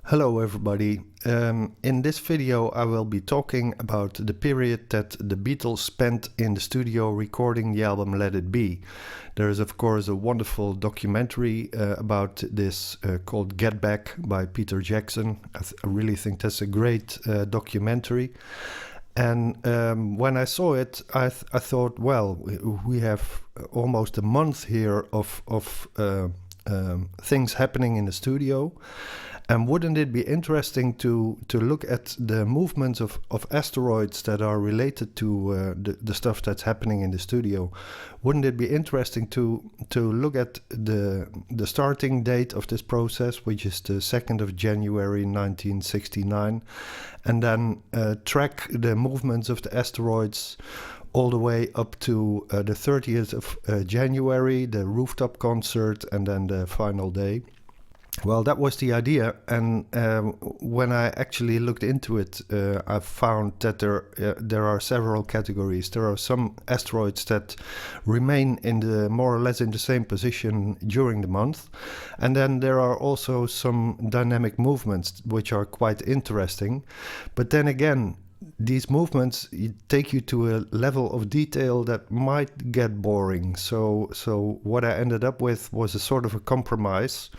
Hello everybody. In this video I will be talking about the period that the Beatles spent in the studio recording the album Let It Be. There is of course a wonderful documentary about this called Get Back by Peter Jackson. I really think that's a great documentary. And when I saw it, I thought, well, we have almost a month here of things happening in the studio. And wouldn't it be interesting to look at the movements of asteroids that are related to the stuff that's happening in the studio? Wouldn't it be interesting to look at the starting date of this process, which is the 2nd of January 1969, and then track the movements of the asteroids all the way up to the 30th of January, the Rooftop Concert, and then the final day? Well, that was the idea, and when I actually looked into it, I found that there are several categories. There are some asteroids that remain in the more or less in the same position during the month, and then there are also some dynamic movements which are quite interesting. But then again, these movements take you to a level of detail that might get boring. So what I ended up with was a sort of a compromise.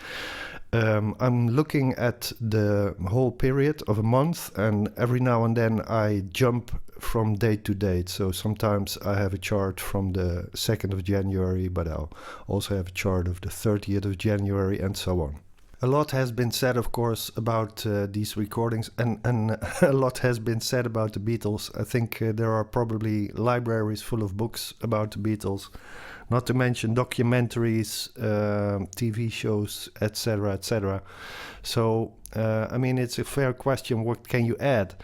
I'm looking at the whole period of a month, and every now and then I jump from date to date. So sometimes I have a chart from the 2nd of January, but I'll also have a chart of the 30th of January and so on. A lot has been said, of course, about these recordings, and a lot has been said about the Beatles. I think there are probably libraries full of books about the Beatles, not to mention documentaries, TV shows, etc., etc. So, I mean, it's a fair question, what can you add?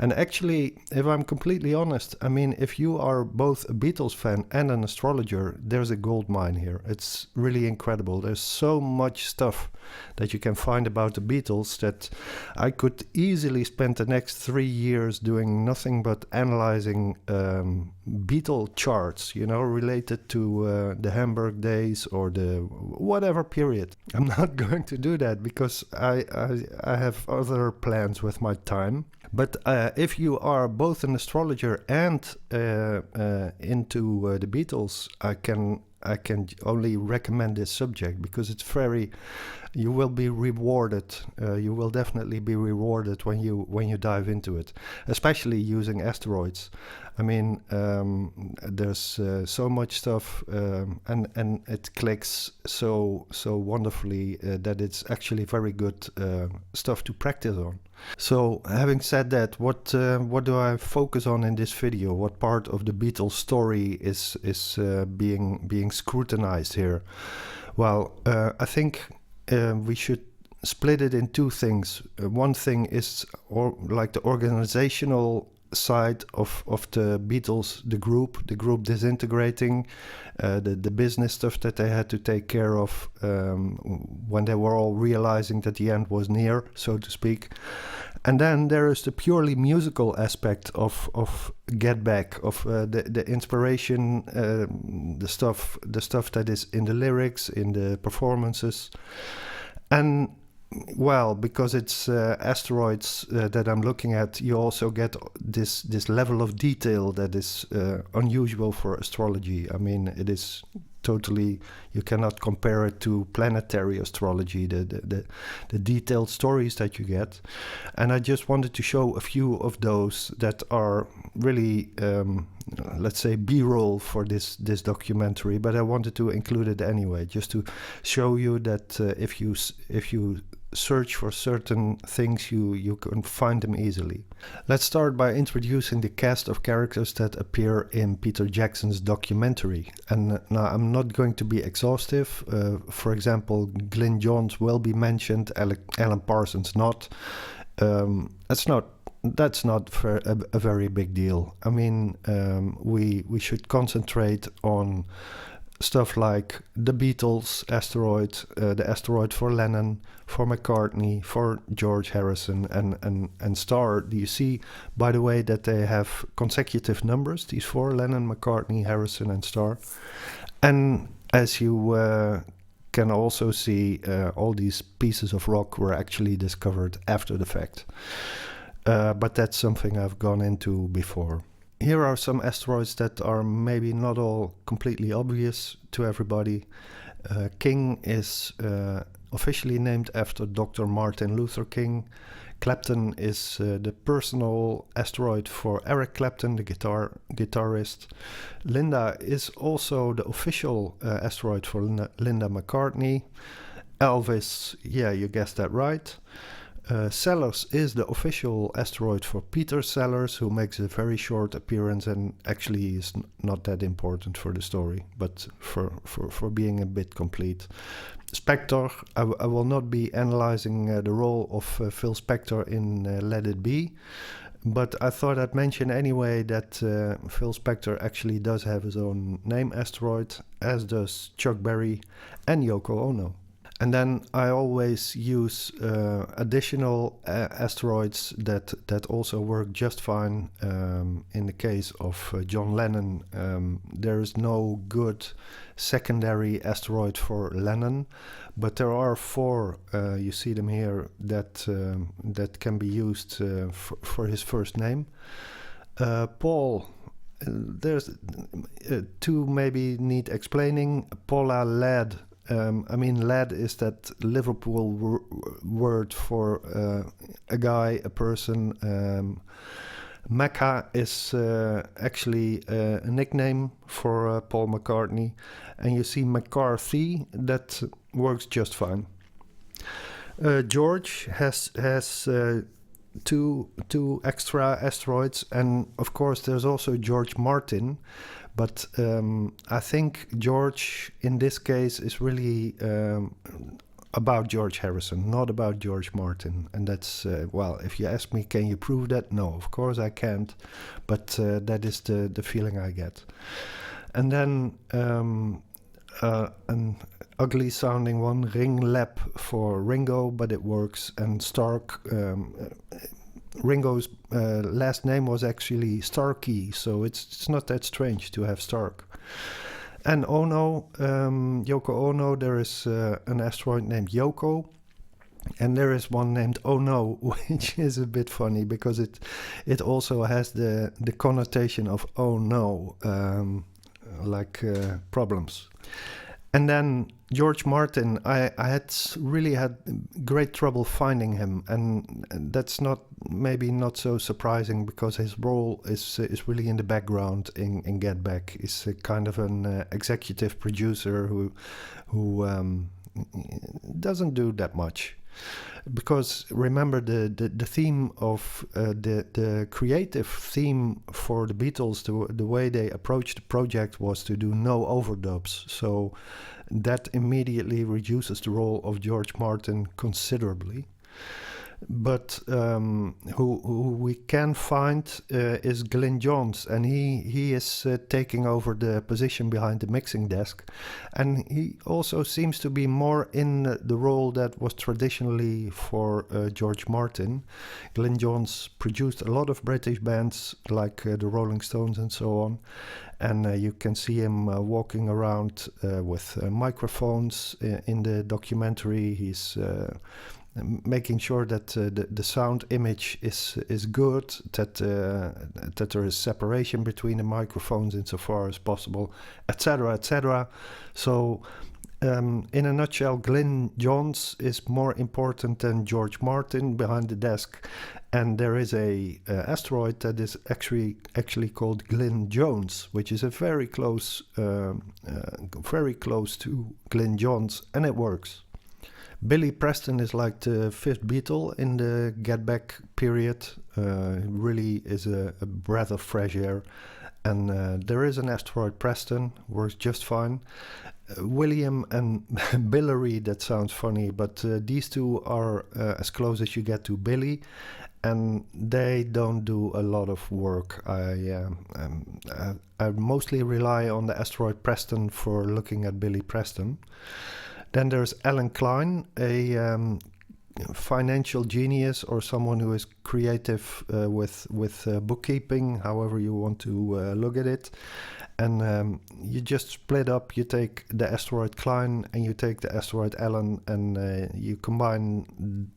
And actually, if I'm completely honest, I mean, if you are both a Beatles fan and an astrologer, there's a gold mine here. It's really incredible. There's so much stuff that you can find about the Beatles that I could easily spend the next 3 years doing nothing but analyzing Beatle charts, you know, related to the Hamburg days or the whatever period. I'm not going to do that because I have other plans with my time. But if you are both an astrologer and into the Beatles, I can only recommend this subject because it's you will be rewarded. You will definitely be rewarded when you dive into it, especially using asteroids. I mean, there's so much stuff, and it clicks so wonderfully that it's actually very good stuff to practice on. So, having said that, what do I focus on in this video? What part of the Beatles story is being scrutinized here? Well, I think we should split it in two things. One thing is like the organizational side of the Beatles, the group disintegrating, the business stuff that they had to take care of when they were all realizing that the end was near, so to speak. And then there is the purely musical aspect of Get Back, of the inspiration, the stuff that is in the lyrics, in the performances. And well, because it's asteroids that I'm looking at, you also get this level of detail that is unusual for astrology. I mean, it is totally, you cannot compare it to planetary astrology, the detailed stories that you get. And I just wanted to show a few of those that are really, let's say, B-roll for this documentary, but I wanted to include it anyway, just to show you that if you search for certain things, you can find them easily. Let's start by introducing the cast of characters that appear in Peter Jackson's documentary. And now I'm not going to be exhaustive. For example, Glyn Johns will be mentioned, Alan Parsons not. That's not a very big deal. I mean, we should concentrate on stuff like the Beatles, Asteroid, the Asteroid for Lennon, for McCartney, for George Harrison, and Starr. Do you see, by the way, that they have consecutive numbers, these four, Lennon, McCartney, Harrison, and Starr? And as you can also see all these pieces of rock were actually discovered after the fact. But that's something I've gone into before. Here are some asteroids that are maybe not all completely obvious to everybody. King is officially named after Dr. Martin Luther King. Clapton is the personal asteroid for Eric Clapton, the guitarist. Linda is also the official asteroid for Linda McCartney. Elvis, yeah, you guessed that right. Sellers is the official asteroid for Peter Sellers, who makes a very short appearance and actually is not that important for the story, but for being a bit complete. Spector, I will not be analyzing the role of Phil Spector in Let It Be, but I thought I'd mention anyway that Phil Spector actually does have his own name asteroid, as does Chuck Berry and Yoko Ono. And then I always use additional asteroids that also work just fine. In the case of John Lennon, there is no good secondary asteroid for Lennon, but there are 4, you see them here, that can be used for his first name. Paul, there's 2 maybe need explaining. Paula Ladd. Lad is that Liverpool word for a guy, a person. Mecca is actually a nickname for Paul McCartney. And you see McCarthy, that works just fine. George has two extra asteroids, and of course there's also George Martin. But I think George, in this case, is really about George Harrison, not about George Martin. And that's, if you ask me, can you prove that? No, of course I can't. But that is the feeling I get. And then an ugly sounding one, Ring Lab for Ringo, but it works. And Stark... Ringo's last name was actually Starkey, so it's not that strange to have Stark. And Ono, Yoko Ono, there is an asteroid named Yoko, and there is one named Ono, which is a bit funny because it also has the connotation of oh no, like problems. And then George Martin, I had really had great trouble finding him, and that's maybe not so surprising because his role is really in the background in Get Back. He's a kind of an executive producer who doesn't do that much. Because remember the theme of the creative theme for the Beatles, the way they approached the project was to do no overdubs. So that immediately reduces the role of George Martin considerably. But who we can find is Glyn Johns, and he is taking over the position behind the mixing desk, and he also seems to be more in the role that was traditionally for George Martin. Glyn Johns produced a lot of British bands like the Rolling Stones and so on, and you can see him walking around with microphones in the documentary. He's making sure that the sound image is good, that there is separation between the microphones insofar as possible, etc., etc. So, in a nutshell, Glyn Johns is more important than George Martin behind the desk, and there is a asteroid that is actually called Glyn Jones, which is a very close to Glyn Johns, and it works. Billy Preston is like the 5th Beatle in the Get Back period. Really is a breath of fresh air. And there is an asteroid Preston, works just fine. William and Billary, that sounds funny, but these two are as close as you get to Billy. And they don't do a lot of work. I mostly rely on the asteroid Preston for looking at Billy Preston. Then there's Alan Klein, a financial genius or someone who is creative with bookkeeping, however you want to look at it. And you just split up, you take the asteroid Klein and you take the asteroid Allen, and you combine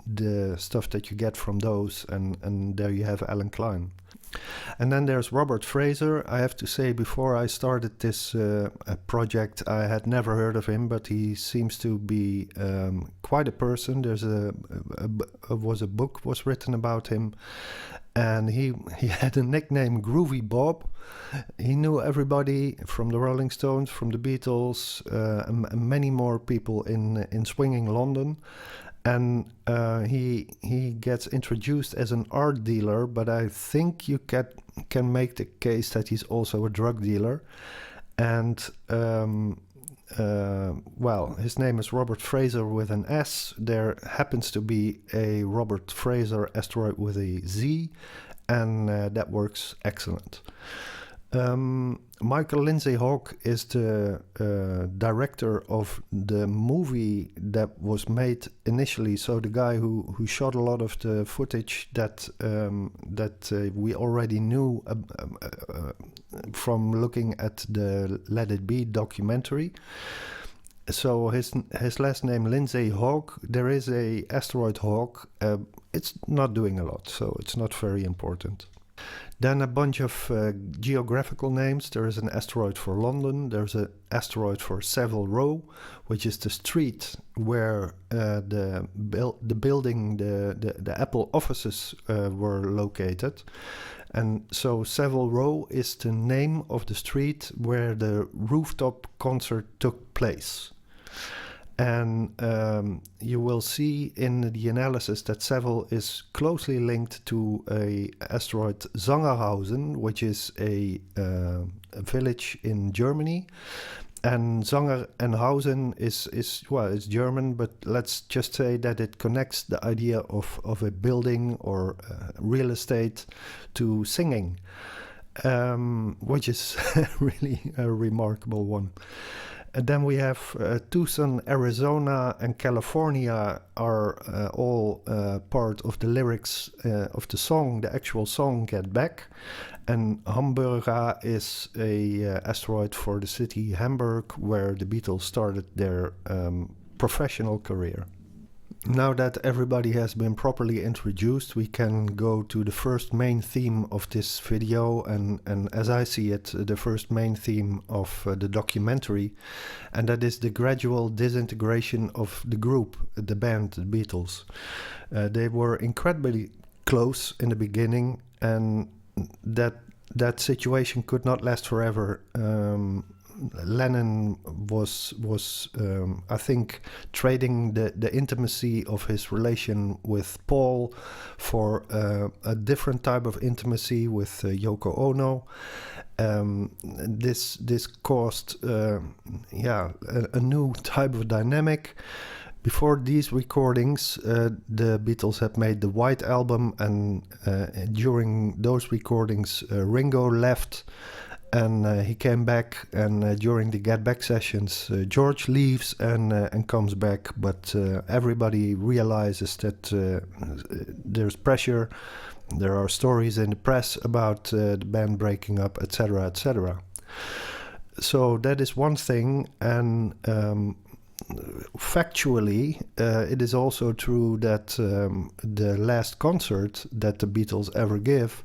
the stuff that you get from those, and there you have Allen Klein. And then there's Robert Fraser. I have to say, before I started this project, I had never heard of him, but he seems to be quite a person. There's a book was written about him, and he had a nickname, Groovy Bob. He knew everybody from the Rolling Stones, from the Beatles, and many more people in swinging London. And he gets introduced as an art dealer, but I think you can make the case that he's also a drug dealer. And well, his name is Robert Fraser with an S. There happens to be a Robert Fraser asteroid with a Z, and that works excellent. Michael Lindsay Hogg is the director of the movie that was made initially. So the guy who shot a lot of the footage that we already knew from looking at the Let It Be documentary. So his last name, Lindsay Hogg. There is a asteroid Hogg. It's not doing a lot, so it's not very important. Then a bunch of geographical names. There is an asteroid for London. There's an asteroid for Savile Row, which is the street where the building, the Apple offices were located. And so Savile Row is the name of the street where the Rooftop Concert took place. And you will see in the analysis that Savile is closely linked to a asteroid Sangerhausen, which is a village in Germany. And Sangerhausen is well, it's German, but let's just say that it connects the idea of a building or real estate to singing, which is really a remarkable one. And then we have Tucson, Arizona, and California are all part of the lyrics of the song, the actual song Get Back. And Hamburg is a asteroid for the city Hamburg, where the Beatles started their professional career. Now that everybody has been properly introduced, we can go to the first main theme of this video, and as I see it, the first main theme of the documentary, and that is the gradual disintegration of the group, the band, the Beatles. They were incredibly close in the beginning, and that situation could not last forever. Lennon was I think, trading the intimacy of his relation with Paul for a different type of intimacy with Yoko Ono. This caused a new type of dynamic. Before these recordings, the Beatles had made the White Album, and during those recordings, Ringo left. And he came back, and during the Get Back sessions, George leaves and comes back. But everybody realizes that there's pressure. There are stories in the press about the band breaking up, etc., etc. So that is one thing, and factually, it is also true that the last concert that the Beatles ever give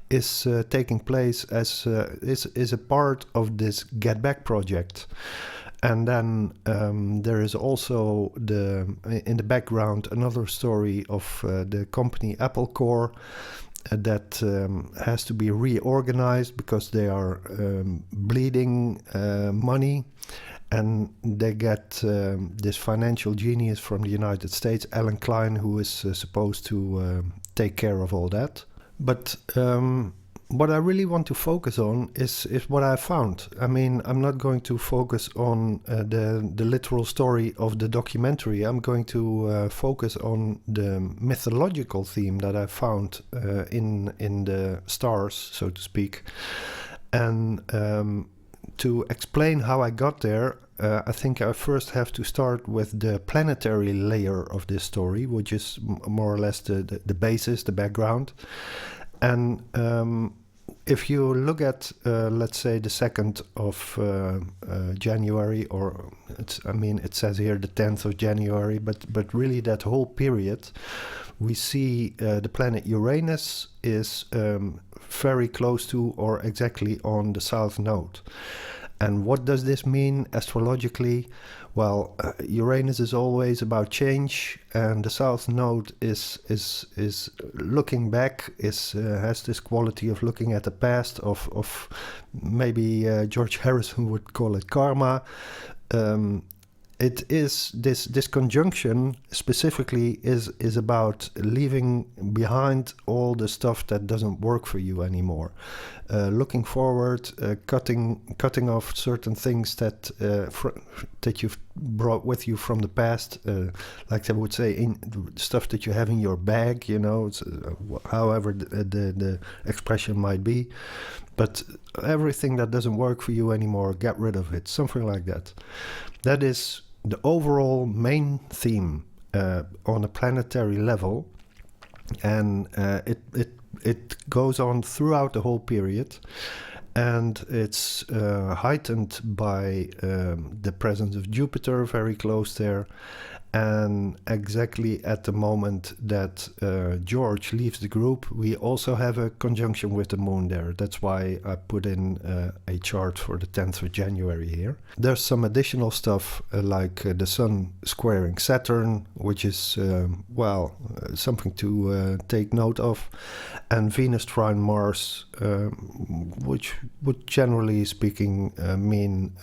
is taking place as is a part of this Get Back project. And then there is also in the background another story of the company Apple Corps that has to be reorganized because they are bleeding money. And they get this financial genius from the United States, Alan Klein, who is supposed to take care of all that. But what I really want to focus on is what I found. I mean, I'm not going to focus on the literal story of the documentary. I'm going to focus on the mythological theme that I found in the stars, so to speak. And to explain how I got there, I think I first have to start with the planetary layer of this story, which is more or less the basis, the background. And if you look at, let's say, the 2nd of January, or it says here the 10th of January, but really that whole period, we see the planet Uranus is very close to or exactly on the south node. And what does this mean astrologically? Well, Uranus is always about change, and the south node is looking back, has this quality of looking at the past, of maybe George Harrison would call it karma. It is this conjunction specifically is about leaving behind all the stuff that doesn't work for you anymore, looking forward, cutting off certain things that you've brought with you from the past, like they would say, in stuff that you have in your bag, however the expression might be, but everything that doesn't work for you anymore, get rid of it, something like that. That is the overall main theme on a planetary level, and it goes on throughout the whole period, and it's heightened by the presence of Jupiter very close there, and exactly at the moment that George leaves the group, we also have a conjunction with the moon there. That's why I put in a chart for the 10th of January here. There's some additional stuff like the Sun squaring Saturn, which is, something to take note of, and Venus trine Mars, which would generally speaking mean...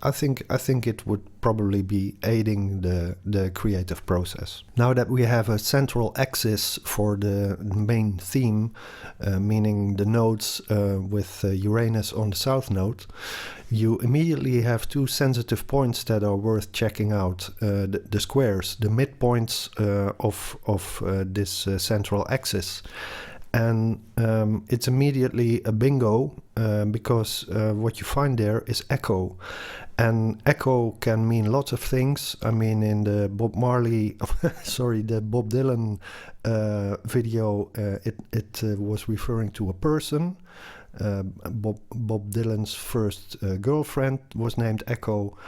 I think it would probably be aiding the creative process. Now that we have a central axis for the main theme, meaning the nodes with Uranus on the south node, you immediately have two sensitive points that are worth checking out. The squares, the midpoints of this central axis. And it's immediately a bingo because what you find there is echo. And echo can mean lots of things. I mean, in the Bob Dylan video, it was referring to a person. Bob Dylan's first girlfriend was named Echo.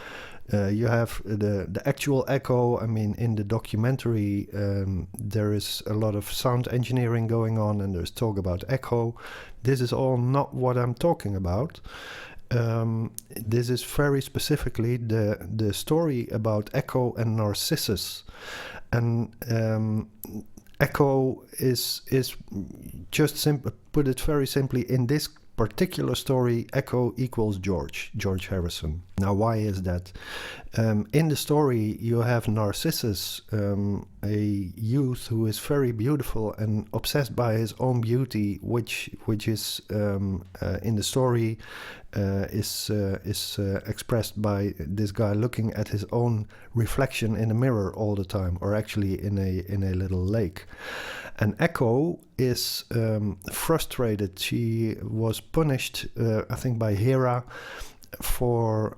You have the actual echo. I mean, in the documentary, there is a lot of sound engineering going on, and there's talk about echo. This is all not what I'm talking about. This is very specifically the story about Echo and Narcissus, and Echo is just put it very simply, in this particular story, Echo equals George Harrison. Now, why is that? In the story, you have Narcissus, a youth who is very beautiful and obsessed by his own beauty, which is in the story is expressed by this guy looking at his own reflection in a mirror all the time, or actually in a little lake. And Echo is frustrated. She was punished, I think, by Hera for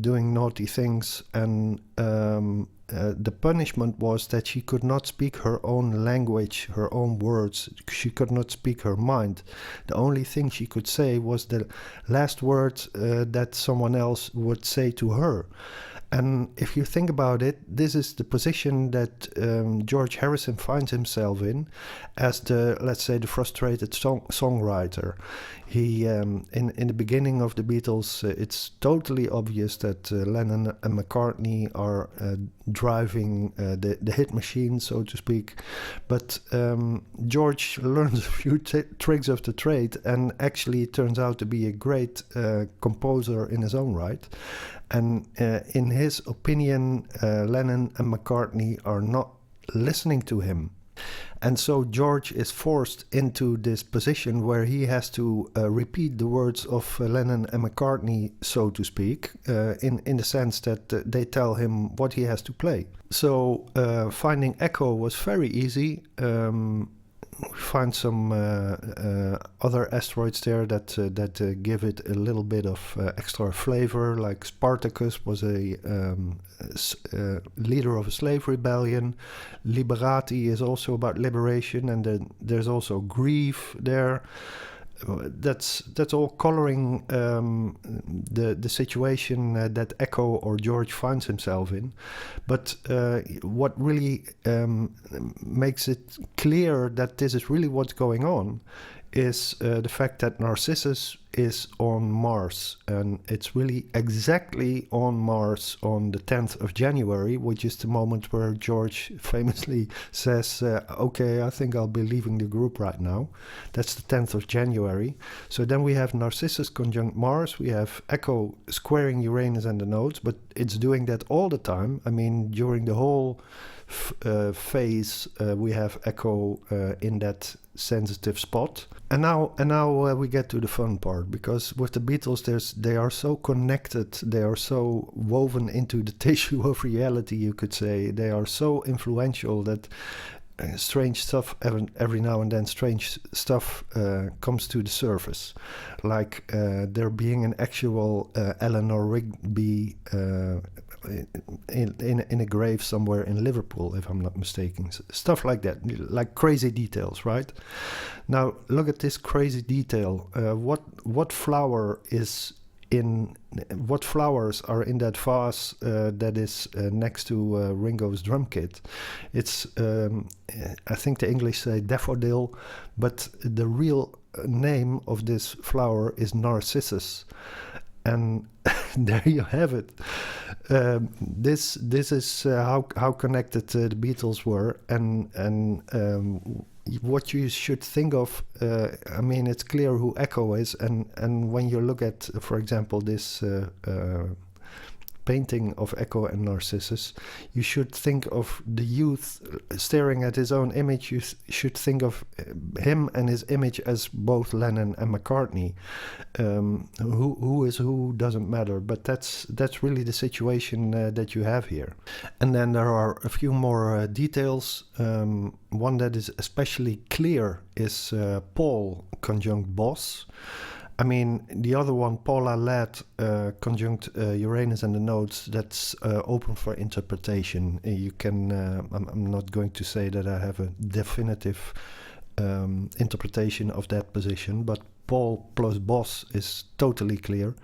doing naughty things, and the punishment was that she could not speak her own language, her own words. She could not speak her mind. The only thing she could say was the last word that someone else would say to her. And if you think about it, this is the position that George Harrison finds himself in as let's say, the frustrated songwriter. He, in the beginning of the Beatles, it's totally obvious that Lennon and McCartney are driving the hit machine, so to speak. But George learns a few tricks of the trade, and actually turns out to be a great composer in his own right. And in his opinion, Lennon and McCartney are not listening to him. And so George is forced into this position where he has to repeat the words of Lennon and McCartney, so to speak, in the sense that they tell him what he has to play. So finding Echo was very easy. find some other asteroids there that give it a little bit of extra flavor, like Spartacus was a leader of a slave rebellion. Liberati is also about liberation, and then there's also grief there. That's all coloring the situation that Echo or George finds himself in. But what really makes it clear that this is really what's going on is the fact that Narcissus is on Mars, and it's really exactly on Mars on the 10th of January, which is the moment where George famously says, okay, I think I'll be leaving the group right now. That's the 10th of January. So then we have Narcissus conjunct Mars, we have Echo squaring Uranus and the nodes, but it's doing that all the time. I mean, during the whole phase, we have Echo in that sensitive spot. And now we get to the fun part, because with the Beatles, they are so connected, they are so woven into the tissue of reality, you could say. They are so influential that strange stuff, every now and then, strange stuff comes to the surface. Like there being an actual Eleanor Rigby in a grave somewhere in Liverpool, if I'm not mistaken. Stuff like that, like crazy details, right? Now look at this crazy detail. What flower is in? What flowers are in that vase that is next to Ringo's drum kit? It's I think the English say daffodil, but the real name of this flower is Narcissus. And there you have it. This is how connected the Beatles were, and what you should think of. I mean, it's clear who Echo is, and when you look at, for example, this painting of Echo and Narcissus, you should think of the youth staring at his own image. You should think of him and his image as both Lennon and McCartney. Who is who doesn't matter, but that's really the situation that you have here. And then there are a few more details. One that is especially clear is Paul conjunct Boss. I mean, the other one, Paula Ladd, conjunct Uranus and the nodes, that's open for interpretation. You can, I'm not going to say that I have a definitive interpretation of that position, but Paul plus Boss is totally clear.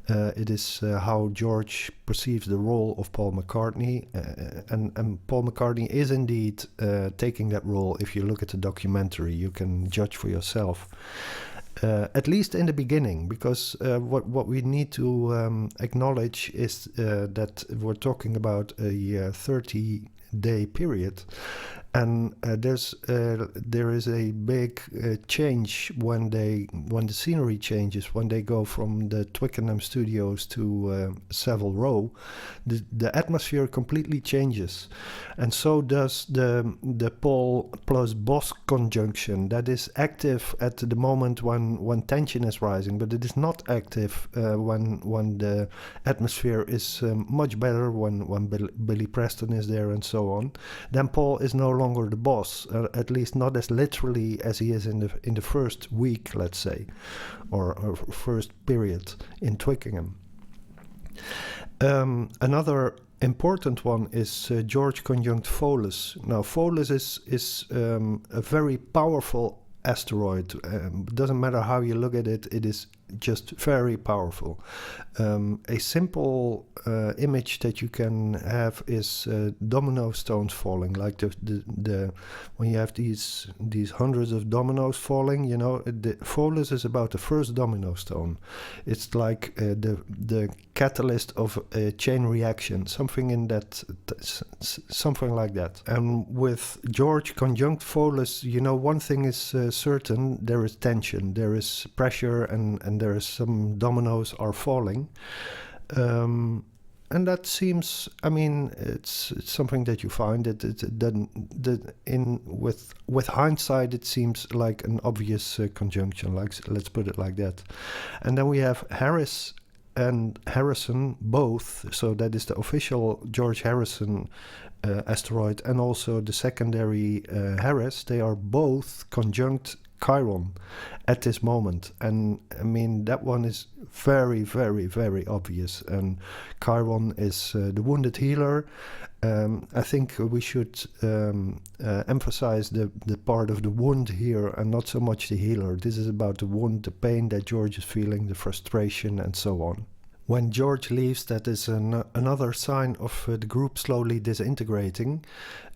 It is how George perceives the role of Paul McCartney, and Paul McCartney is indeed taking that role. If you look at the documentary, you can judge for yourself. At least in the beginning, because what we need to acknowledge is that we're talking about a 30-day period, and there is a big change when the scenery changes, when they go from the Twickenham studios to Savile Row. The atmosphere completely changes, and so does the Paul plus Boss conjunction that is active at the moment when tension is rising, but it is not active when the atmosphere is much better, when Billy Preston is there and so on. Then Paul is no longer the boss, at least not as literally as he is in the first week, let's say, or first period in Twickenham. Another important one is George conjunct Pholus. Now, Pholus is a very powerful asteroid. Doesn't matter how you look at it, it is just very powerful. A simple image that you can have is domino stones falling, like the when you have these hundreds of dominoes falling, you know, the Pholus is about the first domino stone. It's like the catalyst of a chain reaction, something in that, something like that. And with George conjunct Pholus, you know, one thing is certain: there is tension, there is pressure, and there is some dominoes are falling. And that seems, I mean, it's something that you find with hindsight, it seems like an obvious conjunction, like, let's put it like that. And then we have Harris and Harrison both, so that is the official George Harrison asteroid and also the secondary Harris, they are both conjunct Chiron at this moment. And I mean, that one is very, very, very obvious. And Chiron is the wounded healer. I think we should emphasize the part of the wound here and not so much the healer. This is about the wound, the pain that George is feeling, the frustration, and so on. When George leaves, that is another sign of the group slowly disintegrating.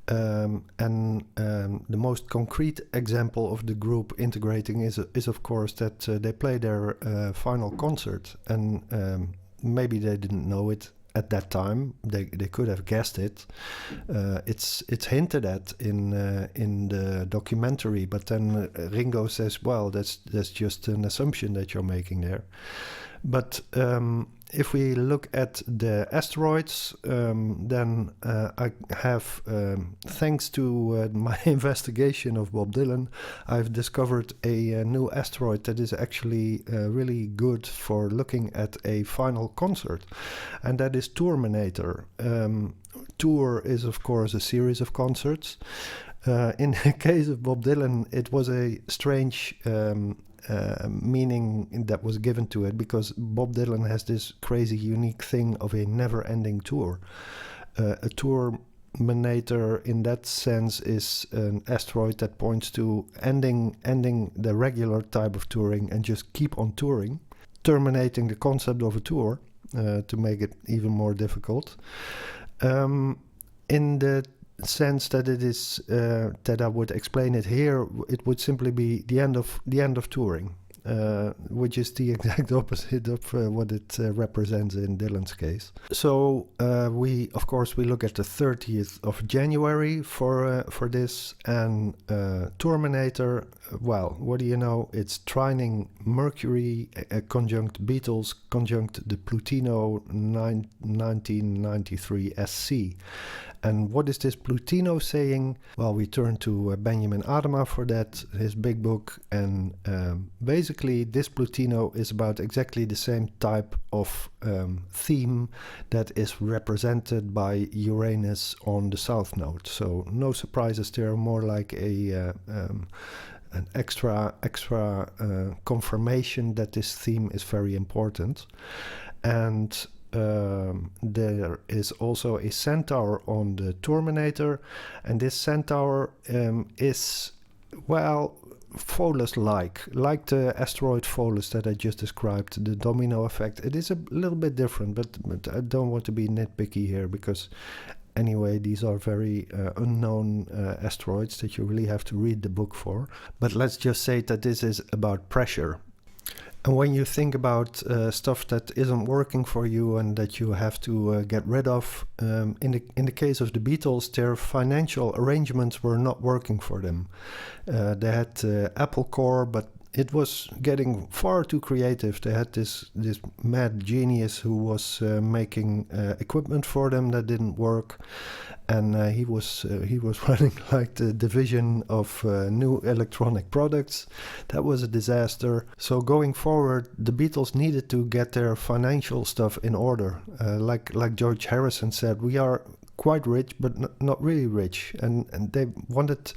And the most concrete example of the group integrating is of course that they play their final concert, and maybe they didn't know it at that time. They could have guessed it. It's hinted at in the documentary, but then Ringo says, "Well, that's just an assumption that you're making there." But if we look at the asteroids, then I have, thanks to my investigation of Bob Dylan, I've discovered a new asteroid that is actually really good for looking at a final concert, and that is Tourminator. Tour is, of course, a series of concerts. In the case of Bob Dylan, it was a strange meaning that was given to it, because Bob Dylan has this crazy unique thing of a never-ending tour. A Tourminator in that sense is an asteroid that points to ending the regular type of touring and just keep on touring, terminating the concept of a tour to make it even more difficult. In the sense that it is that I would explain it here, it would simply be the end of touring, which is the exact opposite of what it represents in Dylan's case. So we look at the 30th of January for this, and Tourminator. Well, what do you know? It's trining Mercury conjunct Beatles conjunct the Plutino 1993 SC. And what is this Plutino saying? Well, we turn to Benjamin Adema for that, his big book. And basically, this Plutino is about exactly the same type of theme that is represented by Uranus on the south node. So no surprises there, more like an extra confirmation that this theme is very important. And there is also a centaur on the Tourminator, and this centaur is, well, Pholus-like the asteroid Pholus that I just described, the domino effect. It is a little bit different, but I don't want to be nitpicky here, because anyway, these are very unknown asteroids that you really have to read the book for. But let's just say that this is about pressure. And when you think about stuff that isn't working for you and that you have to get rid of, in the case of the Beatles, their financial arrangements were not working for them. They had Apple Corps, but it was getting far too creative. They had this mad genius who was making equipment for them that didn't work, and he was running like the division of new electronic products. That was a disaster. So going forward, the Beatles needed to get their financial stuff in order. Like George Harrison said, we are quite rich, but not really rich, and they wanted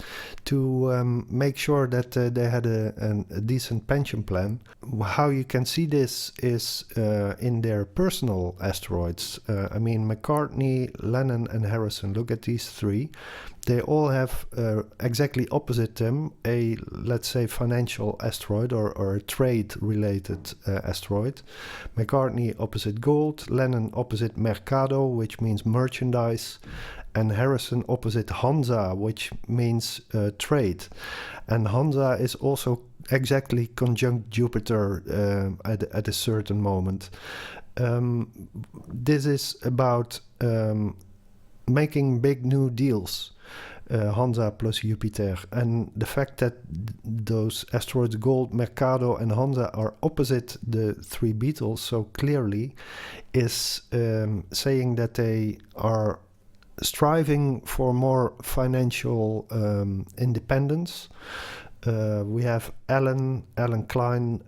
to make sure that they had a decent pension plan. How you can see this is in their personal asteroids. I mean, McCartney, Lennon, and Harrison. Look at these three. They all have exactly opposite them a, let's say, financial asteroid or a trade-related asteroid. McCartney opposite gold, Lennon opposite mercado, which means merchandise, and Harrison opposite Hansa, which means trade. And Hansa is also exactly conjunct Jupiter at a certain moment. This is about making big new deals. Hansa plus Jupiter, and the fact that those asteroids Gold, Mercado, and Hansa are opposite the three Beatles so clearly is saying that they are striving for more financial independence. We have Alan Klein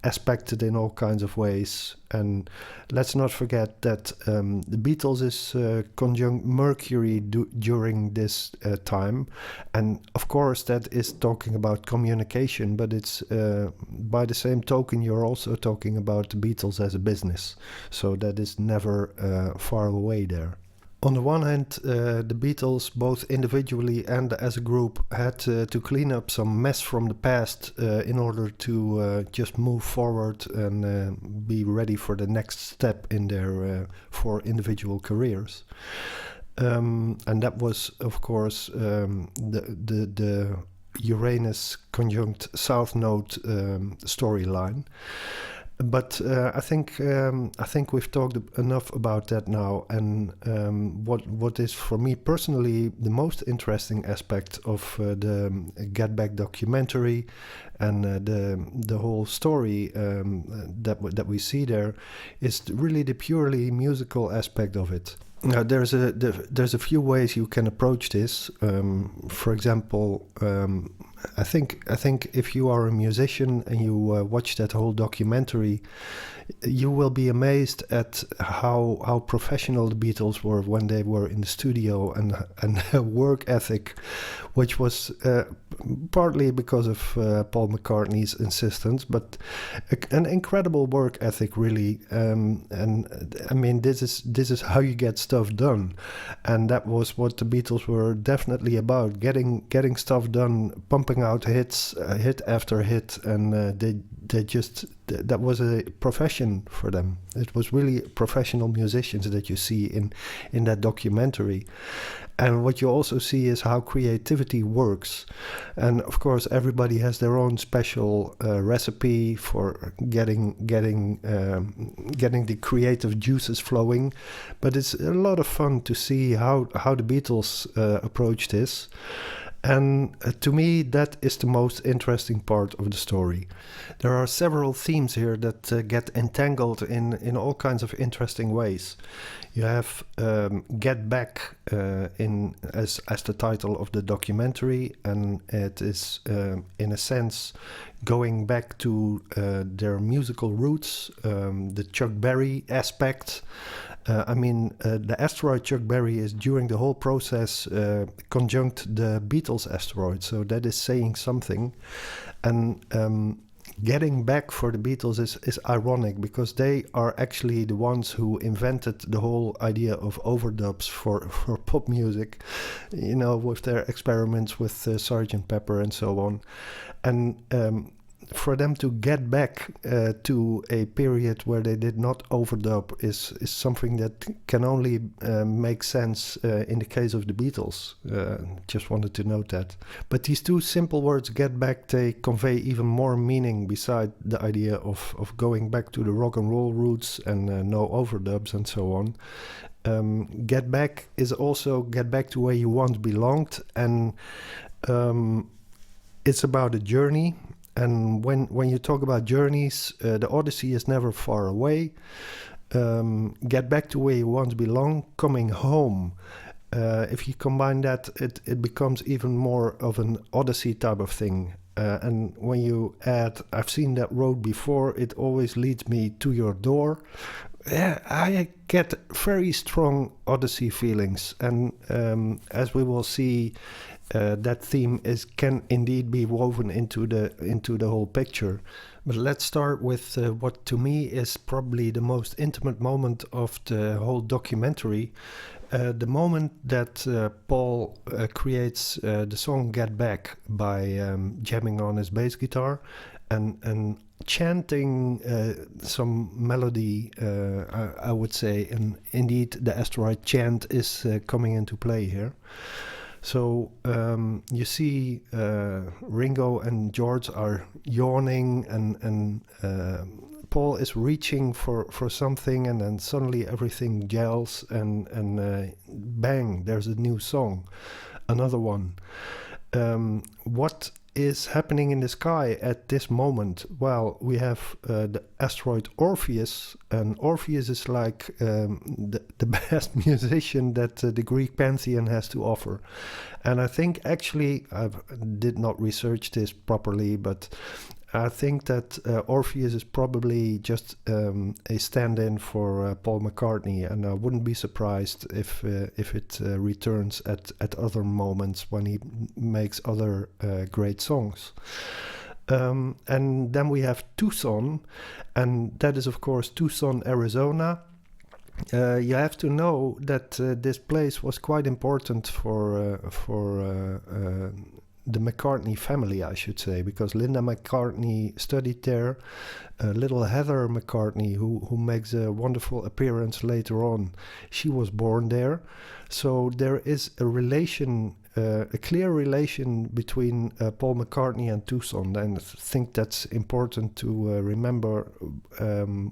aspected in all kinds of ways. And let's not forget that the Beatles is conjunct Mercury during this time. And of course, that is talking about communication, but it's by the same token, you're also talking about the Beatles as a business. So that is never far away there. On the one hand, the Beatles, both individually and as a group, had to clean up some mess from the past in order to just move forward and be ready for the next step in their 4 individual careers. And that was, of course, the Uranus conjunct South Node storyline. But I think we've talked enough about that now. And what is for me personally the most interesting aspect of the Get Back documentary and the whole story that we see there is really the purely musical aspect of it. Now, there's a few ways you can approach this. For example, I think if you are a musician and you watch that whole documentary, you will be amazed at how professional the Beatles were when they were in the studio, and their work ethic, which was partly because of Paul McCartney's insistence, but an incredible work ethic, really. And I mean, this is how you get stuff done, and that was what the Beatles were definitely about: getting stuff done, pumping out hits, hit after hit, and they just, that was a profession for them. It was really professional musicians that you see in that documentary. And what you also see is how creativity works. And of course, everybody has their own special recipe for getting the creative juices flowing. But it's a lot of fun to see how the Beatles approach this. And to me, that is the most interesting part of the story. There are several themes here that get entangled in all kinds of interesting ways. You have Get Back as the title of the documentary, and it is in a sense going back to their musical roots, the Chuck Berry aspect. The Asteroid Chuck Berry is during the whole process conjunct the Beatles Asteroid, so that is saying something. And getting back for the Beatles is ironic, because they are actually the ones who invented the whole idea of overdubs for pop music, with their experiments with Sgt. Pepper and so on. And for them to get back to a period where they did not overdub is something that can only make sense in the case of the Beatles. Just wanted to note that. But these two simple words, get back, they convey even more meaning beside the idea of going back to the rock and roll roots and no overdubs and so on. Get back is also get back to where you once belonged, and it's about a journey. And when you talk about journeys, the Odyssey is never far away. Get back to where you once belong, coming home. If you combine that, it becomes even more of an Odyssey type of thing. And when you add, I've seen that road before, it always leads me to your door. I get very strong Odyssey feelings. And as we will see, that theme can indeed be woven into the whole picture. But let's start with what to me is probably the most intimate moment of the whole documentary. The moment that Paul creates the song Get Back by jamming on his bass guitar and chanting some melody, I would say, and indeed the Asteroid chant is coming into play here. So you see Ringo and George are yawning, and Paul is reaching for something, and then suddenly everything gels, and bang, there's a new song, another one. What is happening in the sky at this moment? Well, we have the asteroid Orpheus, and Orpheus is like the best musician that the Greek pantheon has to offer. And I think actually, I did not research this properly, but I think that Orpheus is probably just a stand-in for Paul McCartney, and I wouldn't be surprised if it returns at other moments when he makes other great songs. And then we have Tucson, and that is of course Tucson, Arizona. You have to know that this place was quite important for the McCartney family, I should say, because Linda McCartney studied there. Little Heather McCartney, who makes a wonderful appearance later on, she was born there. So there is a relation, a clear relation between Paul McCartney and Tucson, and I think that's important to remember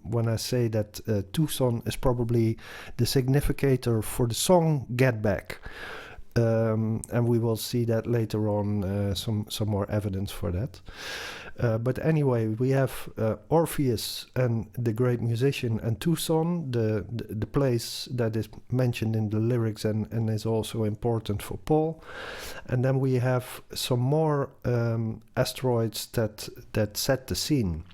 when I say that Tucson is probably the significator for the song Get Back. And we will see that later on, some more evidence for that. But anyway, we have Orpheus and the great musician, and Tucson, the place that is mentioned in the lyrics and is also important for Paul. And then we have some more asteroids that set the scene.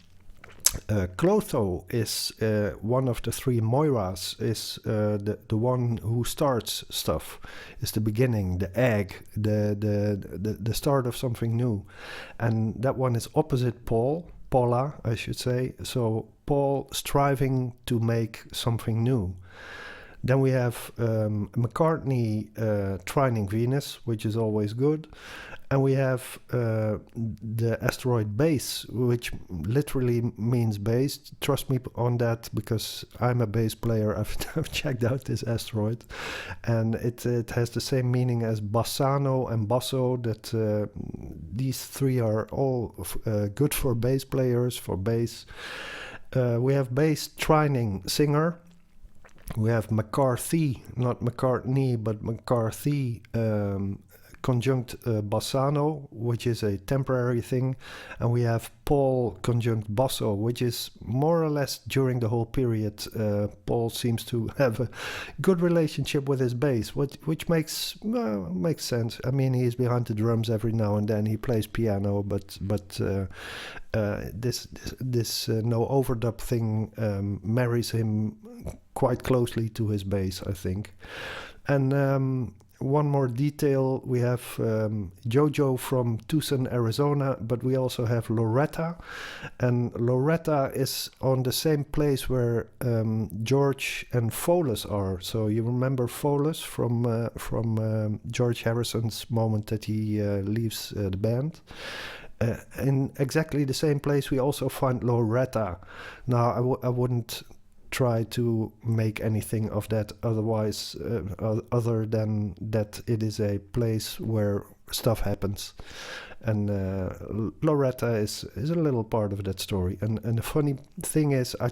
Clotho is one of the three Moiras, is the one who starts stuff, is the beginning, the egg, the start of something new. And that one is opposite Paula, I should say. So Paul striving to make something new. Then we have McCartney trining Venus, which is always good. And we have the asteroid base, which literally means bass. Trust me on that, because I'm a bass player. I've checked out this asteroid. And it has the same meaning as bassano and basso, that these three are all good for bass players, for bass. We have bass trining singer. We have McCarthy, not McCartney, but McCarthy conjunct bassano, which is a temporary thing. And we have Paul conjunct basso, which is more or less during the whole period. Paul seems to have a good relationship with his bass, which makes sense. I mean, he's behind the drums every now and then. He plays piano, but this no overdub thing marries him quite closely to his bass, I think. And one more detail, we have Jojo from Tucson, Arizona, but we also have Loretta. And Loretta is on the same place where George and Folis are. So you remember Folis from George Harrison's moment that he leaves the band. In exactly the same place we also find Loretta. Now I wouldn't try to make anything of that otherwise, other than that it is a place where stuff happens. And Loretta is a little part of that story. And the funny thing is, I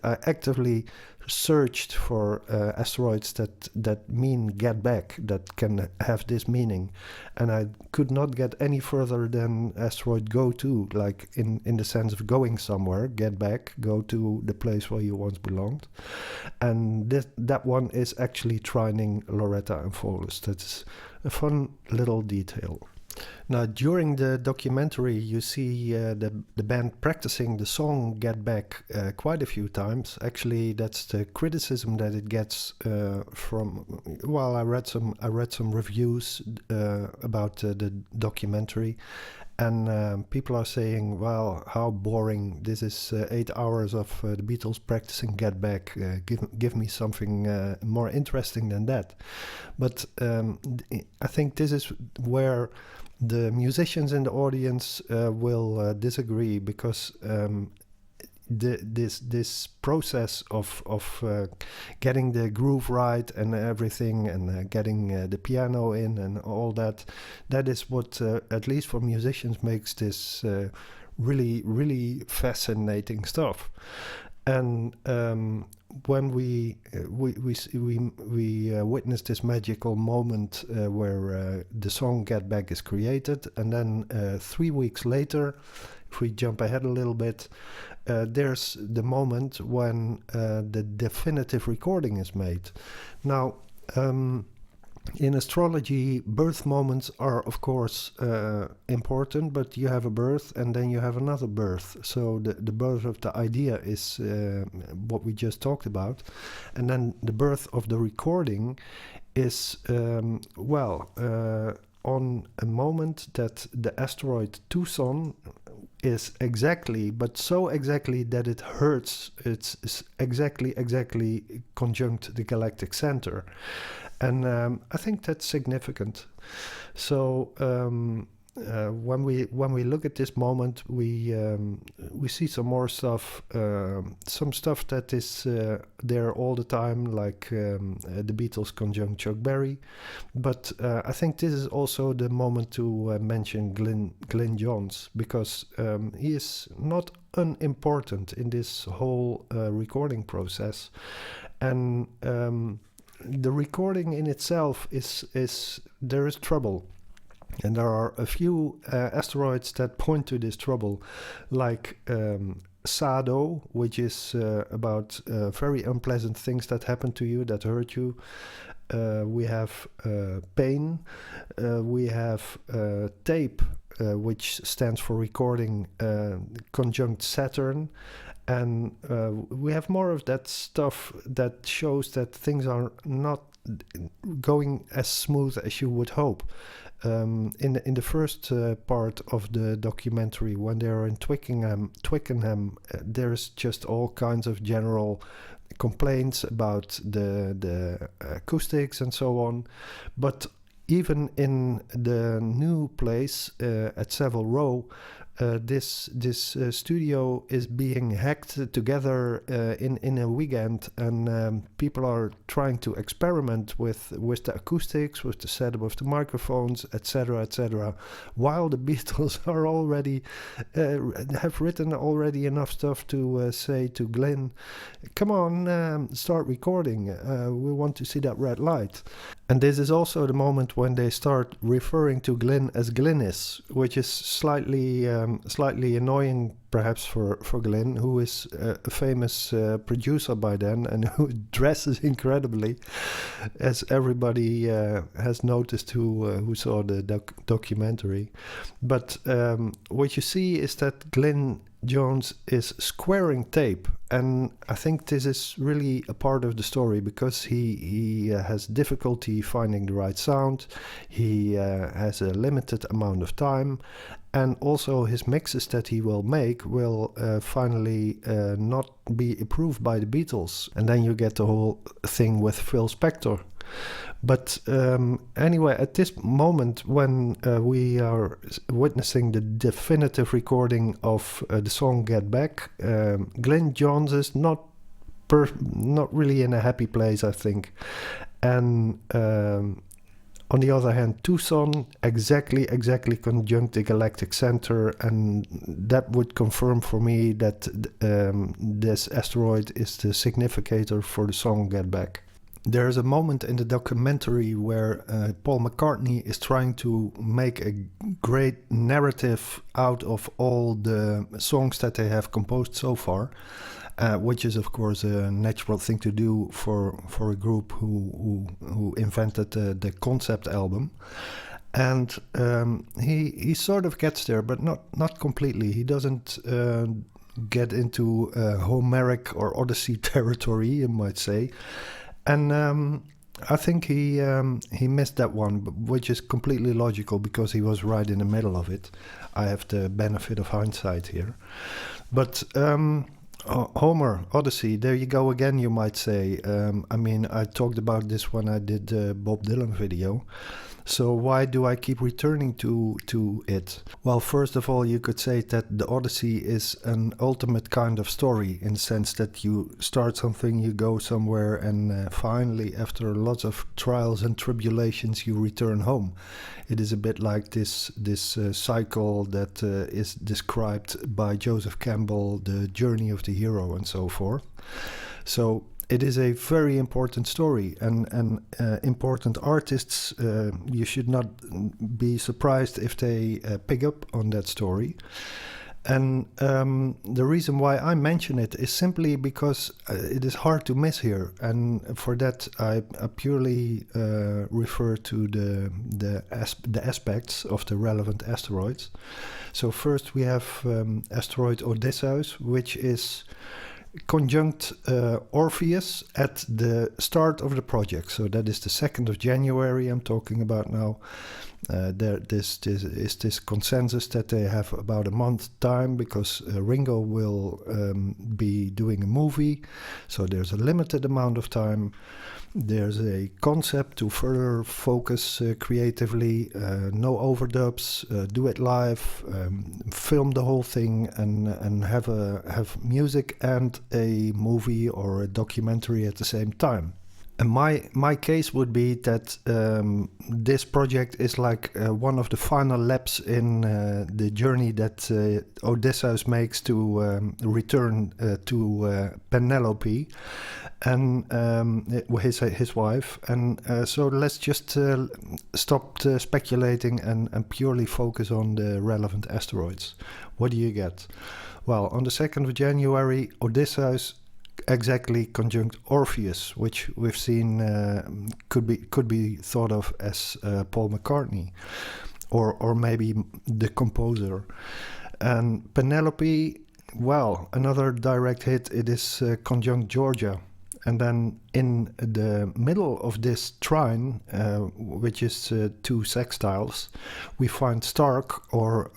actively searched for asteroids that mean get back, that can have this meaning. And I could not get any further than asteroid go to, like in the sense of going somewhere, get back, go to the place where you once belonged. And that one is actually trining Loretta and Folis. That's a fun little detail. Now, during the documentary, you see the band practicing the song Get Back quite a few times. Actually, that's the criticism that it gets from... Well, I read some reviews about the documentary, and people are saying, well, how boring. This is 8 hours of the Beatles practicing Get Back. Give me something more interesting than that. But I think this is where the musicians in the audience will disagree, because this process of getting the groove right and everything, and getting the piano in and all that is what, at least for musicians, makes this really, really fascinating stuff. And when we witness this magical moment where the song Get Back is created, and then 3 weeks later, if we jump ahead a little bit, there's the moment when the definitive recording is made. Now, In astrology, birth moments are, of course, important, but you have a birth and then you have another birth. So the birth of the idea is what we just talked about. And then the birth of the recording is, on a moment that the asteroid Tucson is exactly, but so exactly that it hurts, it's exactly conjunct the galactic center. And I think that's significant. So when we look at this moment, we see some more stuff, some stuff that is there all the time, like the Beatles conjunct Chuck Berry. But I think this is also the moment to mention Glyn Johns, because he is not unimportant in this whole recording process. And the recording in itself is there is trouble, and there are a few asteroids that point to this trouble, like Sado, which is about very unpleasant things that happen to you, that hurt you. We have pain. We have tape, which stands for recording, conjunct Saturn. And we have more of that stuff that shows that things are not going as smooth as you would hope. In the first part of the documentary, when they are in Twickenham, there's just all kinds of general complaints about the acoustics and so on. But even in the new place at Savile Row, this studio is being hacked together in a weekend, and people are trying to experiment with the acoustics, with the setup of the microphones, etc., while the Beatles are already have written already enough stuff to say to Glyn, come on, start recording, we want to see that red light. And this is also the moment when they start referring to Glyn as Glynis, which is slightly annoying perhaps for Glyn, who is a famous producer by then and who dresses incredibly, as everybody has noticed who saw the documentary. But what you see is that Glyn Jones is squaring tape, and I think this is really a part of the story, because he has difficulty finding the right sound. He has a limited amount of time, and also his mixes that he will make will finally not be approved by the Beatles, and then you get the whole thing with Phil Spector. But anyway, at this moment when we are witnessing the definitive recording of the song Get Back, Glyn Johns is not really in a happy place, I think. And on the other hand, Tucson exactly conjunct the galactic center, and that would confirm for me that this asteroid is the significator for the song Get Back. There is a moment in the documentary where Paul McCartney is trying to make a great narrative out of all the songs that they have composed so far, which is of course a natural thing to do for a group who invented the concept album. And he sort of gets there, but not completely. He doesn't get into Homeric or Odyssey territory, you might say. And I think he missed that one, which is completely logical because he was right in the middle of it. I have the benefit of hindsight here. But Homer, Odyssey, there you go again, you might say. I mean, I talked about this when I did the Bob Dylan video. So why do I keep returning to it? Well, first of all, you could say that the Odyssey is an ultimate kind of story, in the sense that you start something, you go somewhere, and finally, after lots of trials and tribulations, you return home. It is a bit like this cycle that is described by Joseph Campbell, the journey of the hero, and so forth. So it is a very important story, and important artists, you should not be surprised if they pick up on that story. And the reason why I mention it is simply because it is hard to miss here, and for that I purely refer to the aspects of the relevant asteroids. So first we have asteroid Odysseus, which is conjunct Orpheus at the start of the project. So that is the 2nd of January I'm talking about now. This is this consensus that they have about a month time, because Ringo will be doing a movie, so there's a limited amount of time. There's a concept to further focus creatively, no overdubs, do it live, film the whole thing, and have music and a movie or a documentary at the same time. And my case would be that this project is like one of the final laps in the journey that Odysseus makes to return to Penelope and his wife. And so let's just stop speculating and purely focus on the relevant asteroids. What do you get? Well, on the 2nd of January, Odysseus exactly conjunct Orpheus, which we've seen could be thought of as Paul McCartney, or maybe the composer. And Penelope, well, another direct hit. It is conjunct Georgia. And then in the middle of this trine, which is 2 sextiles, we find Stark or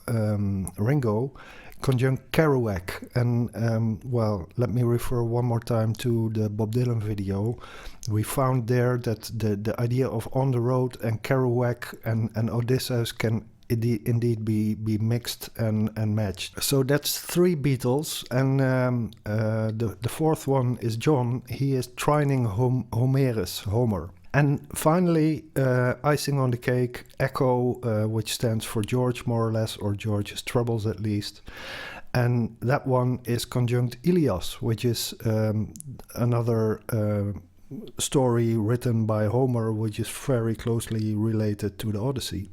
Ringo conjunct Kerouac. And well, let me refer one more time to the Bob Dylan video. We found there that the idea of On the Road and Kerouac and Odysseus can indeed be mixed and matched. So that's 3 Beatles, and the 4th one is John. He is trining Homer. And finally, icing on the cake, Echo, which stands for George more or less, or George's Troubles at least. And that one is conjunct Ilias, which is another story written by Homer, which is very closely related to the Odyssey.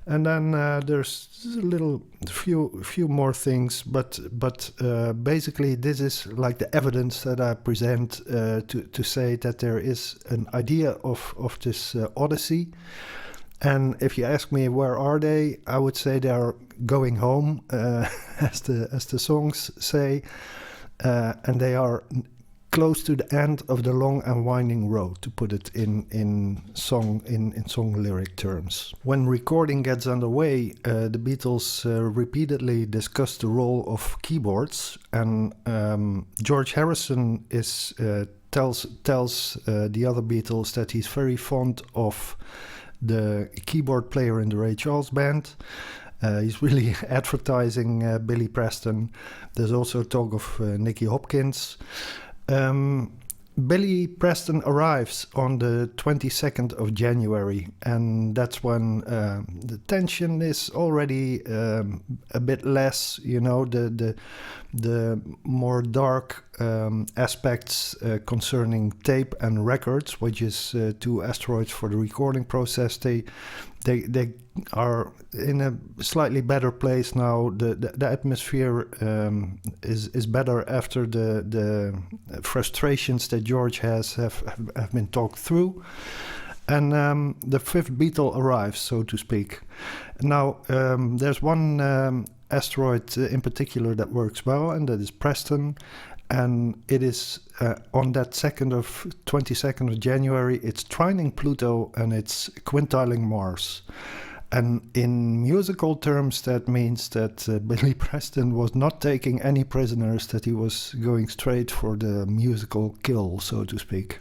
And then there's a few more things, but basically this is like the evidence that I present to say that there is an idea of this Odyssey. And if you ask me where are they, I would say they are going home, as the songs say, and they are close to the end of the long and winding road, to put it in song lyric terms. When recording gets underway, the Beatles repeatedly discuss the role of keyboards, and George Harrison tells the other Beatles that he's very fond of the keyboard player in the Ray Charles band. He's really advertising Billy Preston. There's also talk of Nicky Hopkins. Billy Preston arrives on the 22nd of January, and that's when the tension is already a bit less. You know, the more dark aspects concerning tape and records, which is 2 asteroids for the recording process. They are in a slightly better place now. The atmosphere is better after the frustrations that George have been talked through. And the 5th Beatle arrives, so to speak. Now, there's one asteroid in particular that works well, and that is Preston. And it is on that 22nd of January, it's trining Pluto and it's quintiling Mars. And in musical terms, that means that Billy Preston was not taking any prisoners, that he was going straight for the musical kill, so to speak.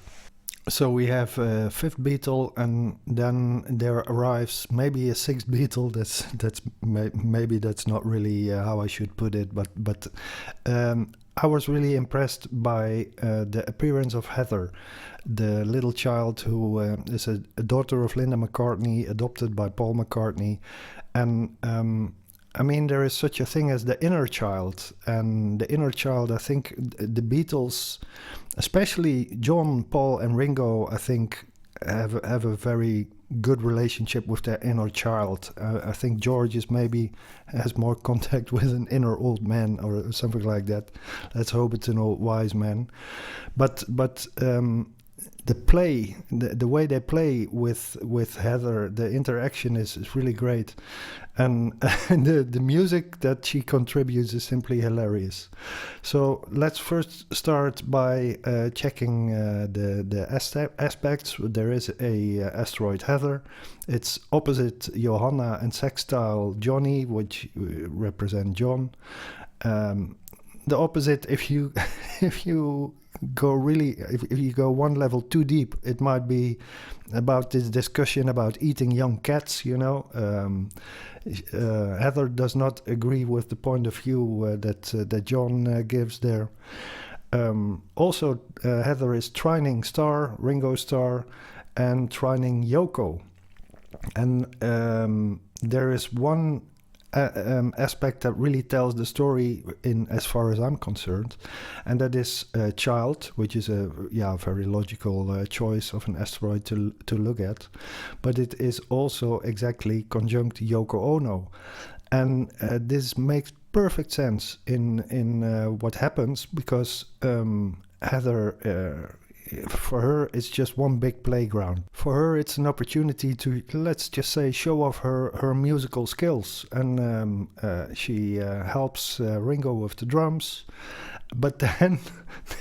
So we have a 5th Beatle, and then there arrives maybe a 6th Beatle. Maybe that's not really how I should put it, but I was really impressed by the appearance of Heather, the little child who is a daughter of Linda McCartney, adopted by Paul McCartney. And I mean, there is such a thing as the inner child. And the inner child, I think the Beatles, especially John, Paul and Ringo, I think have a very good relationship with their inner child. I think George is maybe has more contact with an inner old man or something like that. Let's hope it's an old wise man. But the play, the way they play with Heather, the interaction is really great, and the music that she contributes is simply hilarious. So let's first start by checking the aspects. There is a asteroid Heather. It's opposite Johanna and sextile Johnny, which represent John. The opposite, if you if you go one level too deep, it might be about this discussion about eating young cats. Heather does not agree with the point of view that John gives there. Also, Heather is trining Star, Ringo Starr, and trining Yoko, and there is one aspect that really tells the story in as far as I'm concerned, and that is Child, which is a very logical choice of an asteroid to look at, but it is also exactly conjunct Yoko Ono, and this makes perfect sense in what happens, because Heather, for her, it's just one big playground. For her, it's an opportunity to, let's just say, show off her musical skills. And she helps Ringo with the drums. But then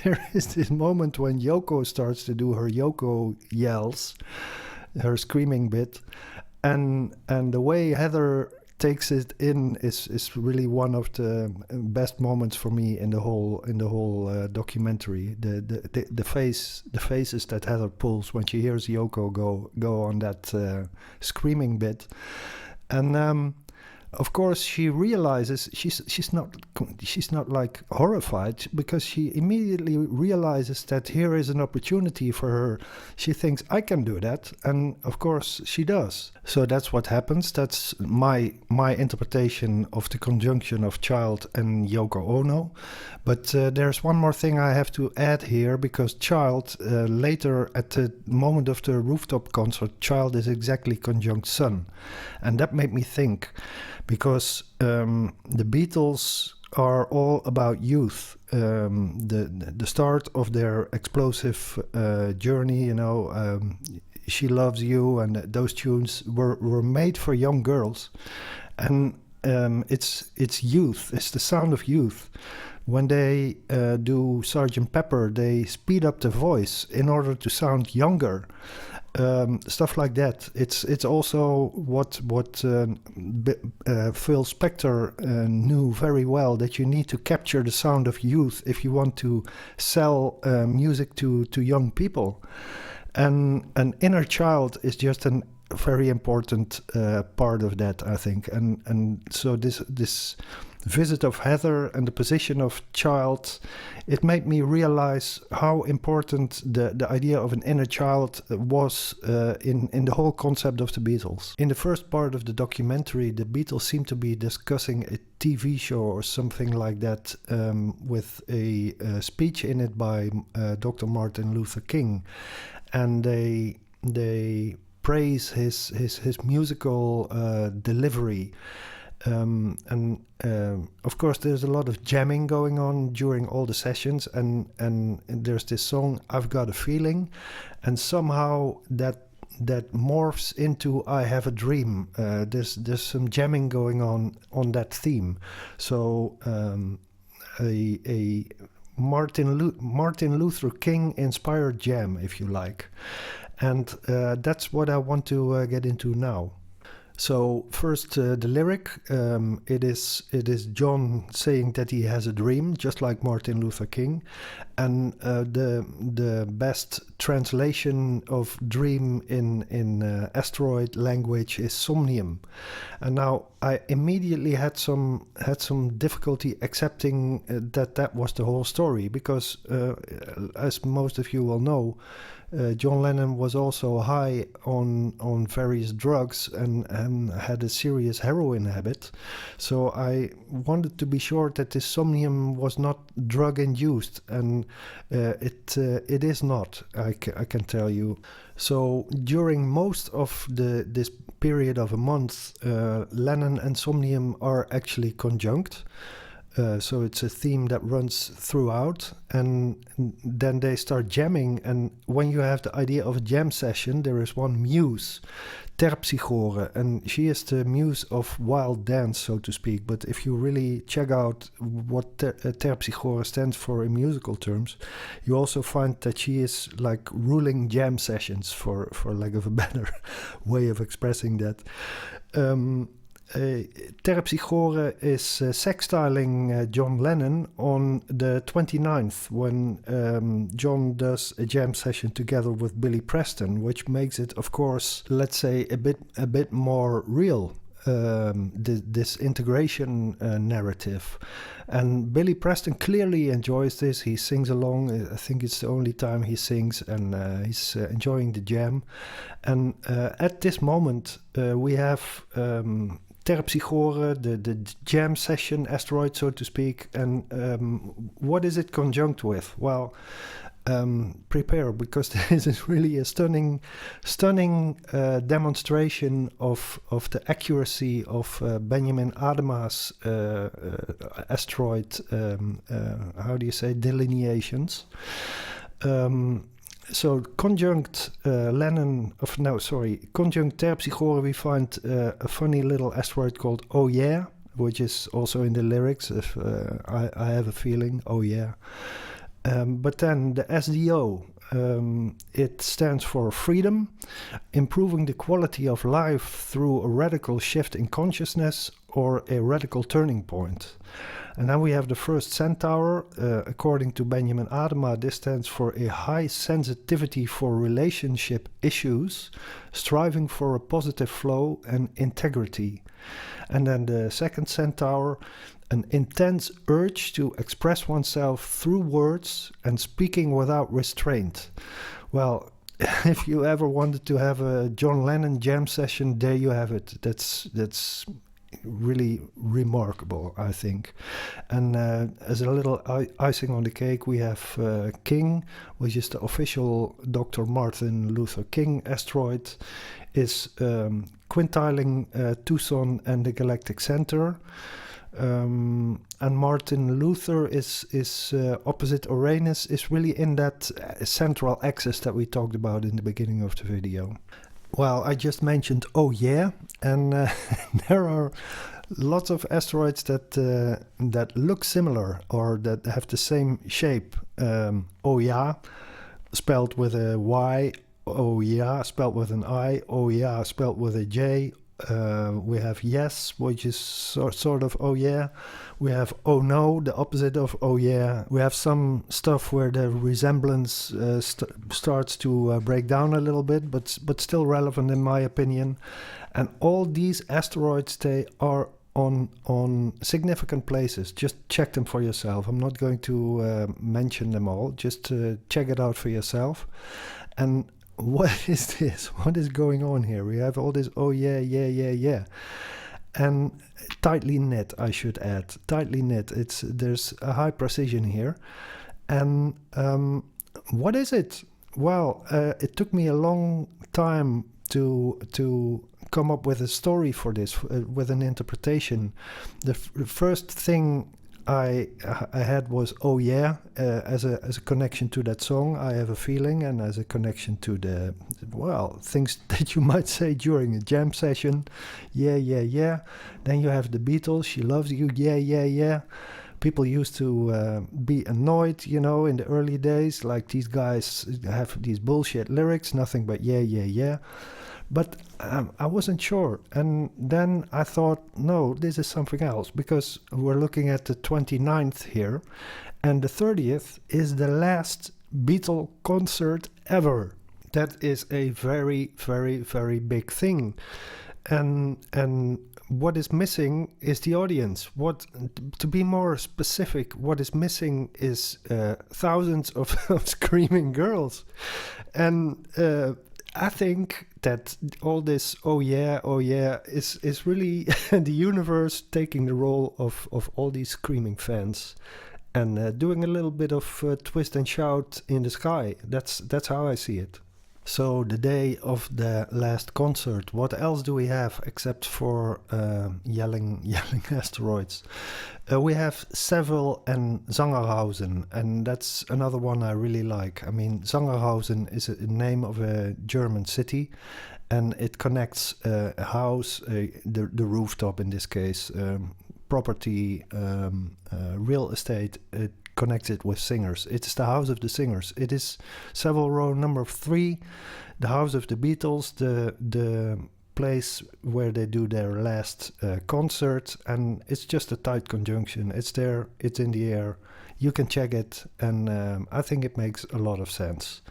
there is this moment when Yoko starts to do her Yoko yells, her screaming bit. And the way Heather takes it in is really one of the best moments for me in the whole documentary. The faces that Heather pulls when she hears Yoko go on that screaming bit, and of course she realizes she's not like horrified, because she immediately realizes that here is an opportunity for her. She thinks, I can do that, and of course she does. So that's what happens. That's my interpretation of the conjunction of Child and Yoko Ono. But there's one more thing I have to add here, because Child, later at the moment of the Rooftop Concert, Child is exactly conjunct Sun. And that made me think, because the Beatles are all about youth. The start of their explosive journey, She Loves You, and those tunes were made for young girls. And it's youth, it's the sound of youth. When they do Sgt. Pepper, they speed up the voice in order to sound younger. Stuff like that. It's also what Phil Spector knew very well, that you need to capture the sound of youth if you want to sell music to young people. And an inner child is just a very important part of that, I think. And so this visit of Heather and the position of Child, it made me realize how important the idea of an inner child was in the whole concept of the Beatles. In the first part of the documentary, the Beatles seem to be discussing a TV show or something like that, with a speech in it by Dr. Martin Luther King, and they praise his musical delivery. Of course, there's a lot of jamming going on during all the sessions, and there's this song, I've Got a Feeling, and somehow that morphs into I Have a Dream. There's some jamming going on that theme. So a Martin Luther King inspired jam, if you like, and that's what I want to get into now. So first, the lyric, it is John saying that he has a dream, just like Martin Luther King, and the best translation of dream in asteroid language is somnium. And now I immediately had some difficulty accepting that was the whole story, because as most of you will know, John Lennon was also high on various drugs and had a serious heroin habit. So I wanted to be sure that this somnium was not drug induced, and it is not. I can tell you. So during most of this period of a month, Lennon and somnium are actually conjunct. So it's a theme that runs throughout, and then they start jamming. And when you have the idea of a jam session, there is one muse, Terpsichore, and she is the muse of wild dance, so to speak. But if you really check out what Terpsichore stands for in musical terms, you also find that she is like ruling jam sessions, for lack of a better way of expressing that. Terpsichore is sextiling John Lennon on the 29th when John does a jam session together with Billy Preston, which makes it, of course, let's say a bit more real. This integration narrative, and Billy Preston clearly enjoys this. He sings along. I think it's the only time he sings, and he's enjoying the jam. And at this moment, we have Terpsichore, the jam session, Asteroid, so to speak. And what is it conjunct with? Well, prepare, because this is really a stunning demonstration of the accuracy of Benjamin Adema's Asteroid, how do you say, delineations. So conjunct conjunct Terpsichore, we find a funny little asteroid called Oh Yeah, which is also in the lyrics. If I have a feeling, oh yeah. But then the SDO, it stands for freedom, improving the quality of life through a radical shift in consciousness or a radical turning point. And then we have the first centaur. According to Benjamin Adema, this stands for a high sensitivity for relationship issues, striving for a positive flow and integrity. And then the second centaur, an intense urge to express oneself through words and speaking without restraint. Well, if you ever wanted to have a John Lennon jam session, there you have it. That's really remarkable, I think. And as a little icing on the cake, we have King, which is the official Dr. Martin Luther King asteroid, is quintiling Tucson and the galactic center. And Martin Luther is opposite Uranus, is really in that central axis that we talked about in the beginning of the video. Well, I just mentioned Oh Yeah, and there are lots of asteroids that look similar or that have the same shape. Oh Yeah, spelled with a Y. Oh Yeah, spelled with an I. Oh Yeah, spelled with a J. We have Yes, which is sort of Oh Yeah. We have Oh No, the opposite of Oh Yeah. We have some stuff where the resemblance starts to break down a little bit, but still relevant in my opinion. And all these asteroids, they are on significant places. Just check them for yourself. I'm not going to mention them all. Just check it out for yourself. And what is this? What is going on here? We have all this oh yeah, yeah, yeah, yeah. And tightly knit, I should add. Tightly knit. There's a high precision here. And what is it? Well, it took me a long time to come up with a story for this, with an interpretation. The first thing I had was oh yeah, as a connection to that song, I Have a Feeling, and as a connection to the, well, things that you might say during a jam session. Yeah, yeah, yeah. Then you have the Beatles, She Loves You, yeah, yeah, yeah. People used to be annoyed, in the early days, like these guys have these bullshit lyrics, nothing but yeah, yeah, yeah. But I wasn't sure. And then I thought, no, this is something else, because we're looking at the 29th here, and the 30th is the last Beatles concert ever. That is a very, very, very big thing. And what is missing is the audience. To be more specific, what is missing is thousands of screaming girls. And I think that all this oh yeah is really the universe taking the role of all these screaming fans and doing a little bit of twist and shout in the sky. That's how I see it. So the day of the last concert, what else do we have except for yelling asteroids? We have Seville and Sangerhausen, and that's another one I really like. I mean, Sangerhausen is a name of a German city, and it connects a house, the rooftop in this case, property, real estate. It connects it with singers. It's the house of the singers. It is Savile Row number 3, the house of the Beatles, the place where they do their last concert, and it's just a tight conjunction. It's there, it's in the air, you can check it, and I think it makes a lot of sense.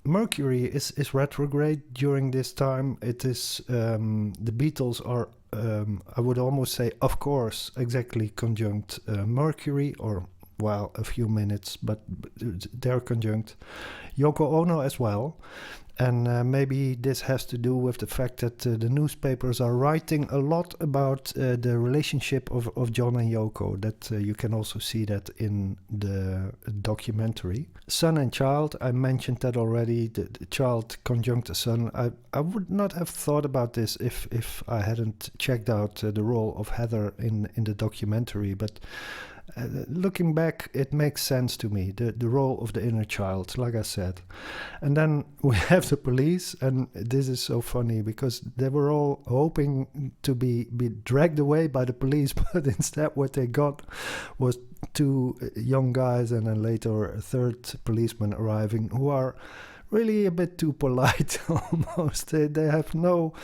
Mercury is retrograde during this time. It is the Beatles are I would almost say, of course, exactly conjunct Mercury, or, well, a few minutes, but they're conjunct Yoko Ono as well. And maybe this has to do with the fact that the newspapers are writing a lot about the relationship of John and Yoko. That you can also see that in the documentary. Sun and child, I mentioned that already. The child conjunct the sun. I would not have thought about this if I hadn't checked out the role of Heather in the documentary. But looking back, it makes sense to me, the role of the inner child, like I said. And then we have the police, and this is so funny because they were all hoping to be dragged away by the police, but instead what they got was 2 young guys and then later a 3rd policeman arriving, who are really a bit too polite almost. They have no,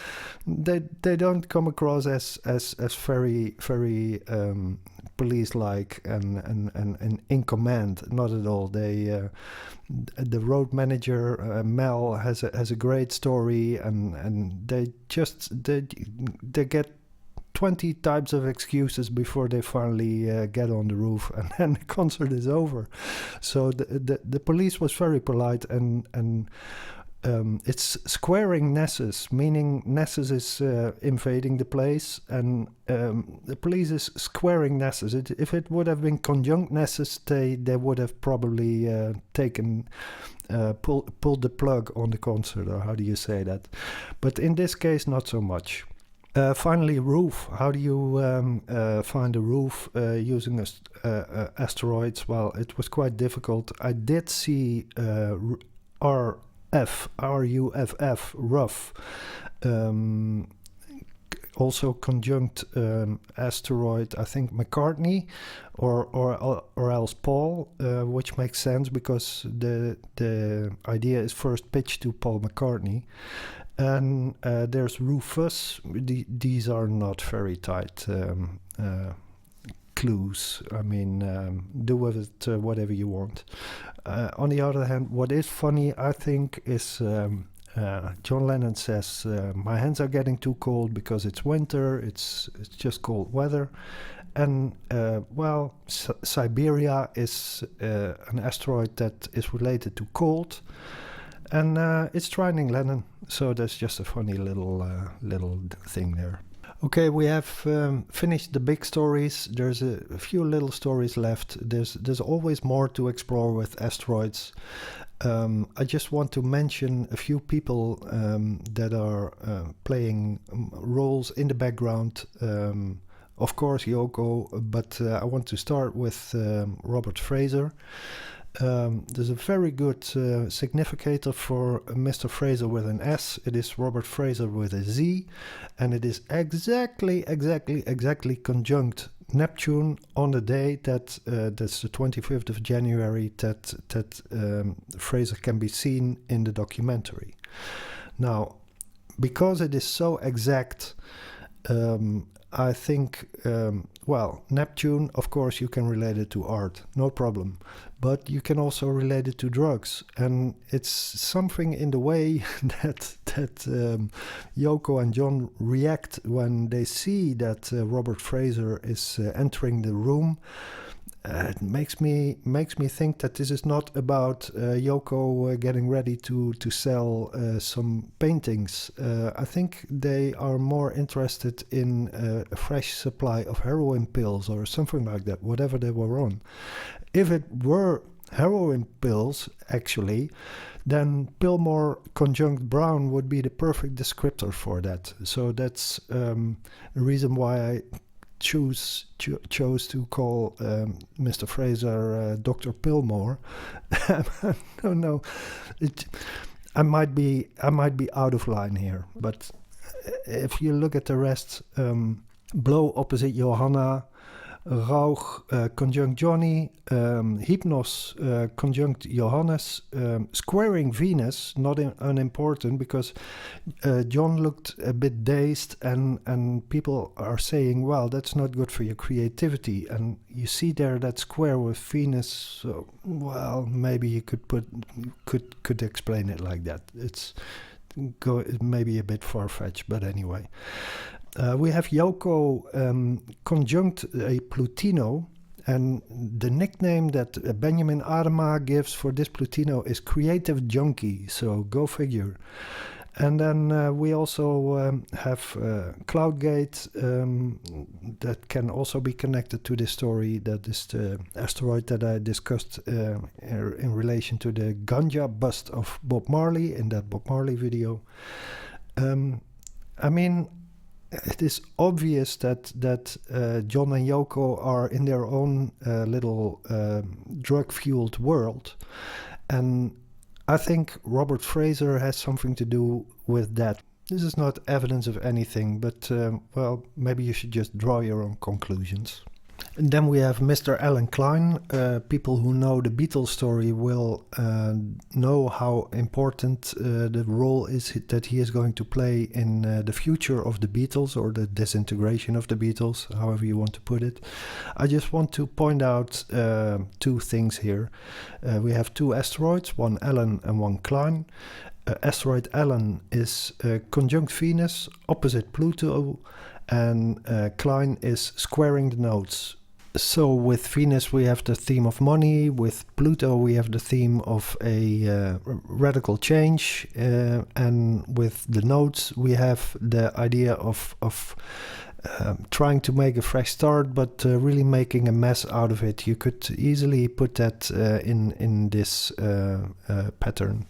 they don't come across as very police-like and in command. Not at all. They the road manager Mel has a great story, and they get 20 types of excuses before they finally get on the roof, and then the concert is over. So the police was very polite, and it's squaring Nessus, meaning Nessus is invading the place, and the police is squaring Nessus. If it would have been conjunct Nessus, they would have probably pulled the plug on the concert, or how do you say that? But in this case, not so much. Finally, roof. How do you find a roof using asteroids? Well, it was quite difficult. I did see RUFF, rough. Also conjunct asteroid, I think McCartney, or else Paul, which makes sense because the idea is first pitched to Paul McCartney. And there's Rufus. These are not very tight clues. I mean, do with it whatever you want. On the other hand, what is funny, I think, is John Lennon says, my hands are getting too cold because it's winter, it's just cold weather. And, well, Siberia is an asteroid that is related to cold. And it's trining Lennon, so that's just a funny little thing there. Okay, we have finished the big stories. There's a few little stories left. There's always more to explore with asteroids. I just want to mention a few people that are playing roles in the background. Of course, Yoko, but I want to start with Robert Fraser. There's a very good significator for Mr. Fraser with an S. It is Robert Fraser with a Z, and it is exactly conjunct Neptune on the day that that's the 25th of January that Fraser can be seen in the documentary. Now, because it is so exact, I think, well, Neptune, of course, you can relate it to art, no problem. But you can also relate it to drugs. And it's something in the way that Yoko and John react when they see that Robert Fraser is entering the room. It makes me think that this is not about Yoko getting ready to sell some paintings. I think they are more interested in a fresh supply of heroin pills or something like that, whatever they were on. If it were heroin pills, actually, then Pillmore conjunct Brown would be the perfect descriptor for that. So that's the reason why I chose to call Mr. Fraser Dr. Pillmore. No, I might be out of line here, but if you look at the rest, Blow opposite Johanna, Rauch conjunct Johnny, Hypnos conjunct Johannes, squaring Venus, not unimportant, because John looked a bit dazed, and people are saying, well, that's not good for your creativity. And you see there that square with Venus, so, well, maybe you could explain it like that. It's maybe a bit far-fetched, but anyway. We have Yoko conjunct a Plutino, and the nickname that Benjamin Adema gives for this Plutino is Creative Junkie, so go figure. And then we also have Cloudgate that can also be connected to this story. That is the asteroid that I discussed in relation to the ganja bust of Bob Marley in that Bob Marley video. I mean, it is obvious that John and Yoko are in their own little drug-fueled world. And I think Robert Fraser has something to do with that. This is not evidence of anything, but, well, maybe you should just draw your own conclusions. And then we have Mr. Alan Klein. People who know the Beatles story will know how important the role is that he is going to play in the future of the Beatles, or the disintegration of the Beatles, however you want to put it. I just want to point out two things here. We have two asteroids, one Alan and one Klein. Asteroid Alan is conjunct Venus, opposite Pluto, and Klein is squaring the nodes. So with Venus we have the theme of money, with Pluto we have the theme of a radical change, and with the nodes we have the idea of trying to make a fresh start, but really making a mess out of it. You could easily put that in this pattern.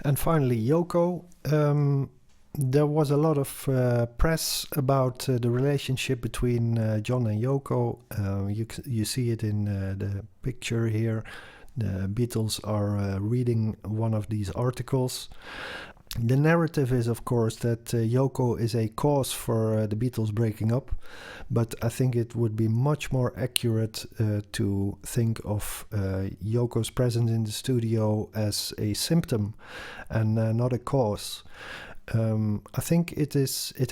And finally, Yoko. There was a lot of press about the relationship between John and Yoko. You see it in the picture here. The Beatles are reading one of these articles. The narrative is, of course, that Yoko is a cause for the Beatles breaking up, but I think it would be much more accurate to think of Yoko's presence in the studio as a symptom and not a cause. I think it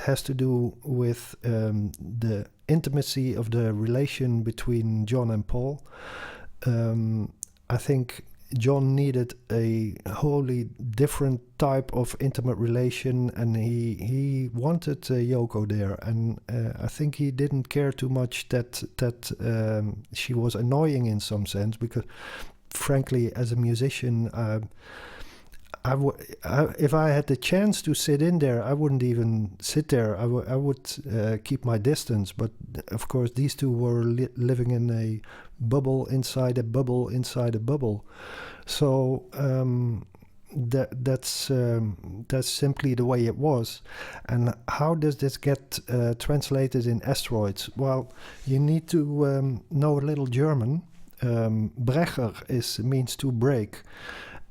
has to do with the intimacy of the relation between John and Paul. I think John needed a wholly different type of intimate relation, and he wanted Yoko there, and I think he didn't care too much that she was annoying in some sense, because frankly, as a musician, if I had the chance to sit in there, I wouldn't even sit there. I would keep my distance. But of course, these two were living in a bubble inside a bubble inside a bubble. So that's simply the way it was. And how does this get translated in asteroids? Well, you need to know a little German. Brecher means to break.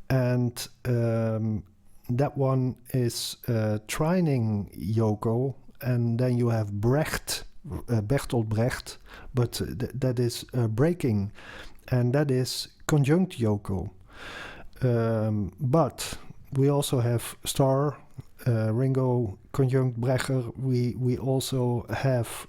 And that one is trining Yoko, and then you have Brecht, Bertolt Brecht, but that is breaking, and that is conjunct Yoko. But we also have star, Ringo conjunct Brecher, we also have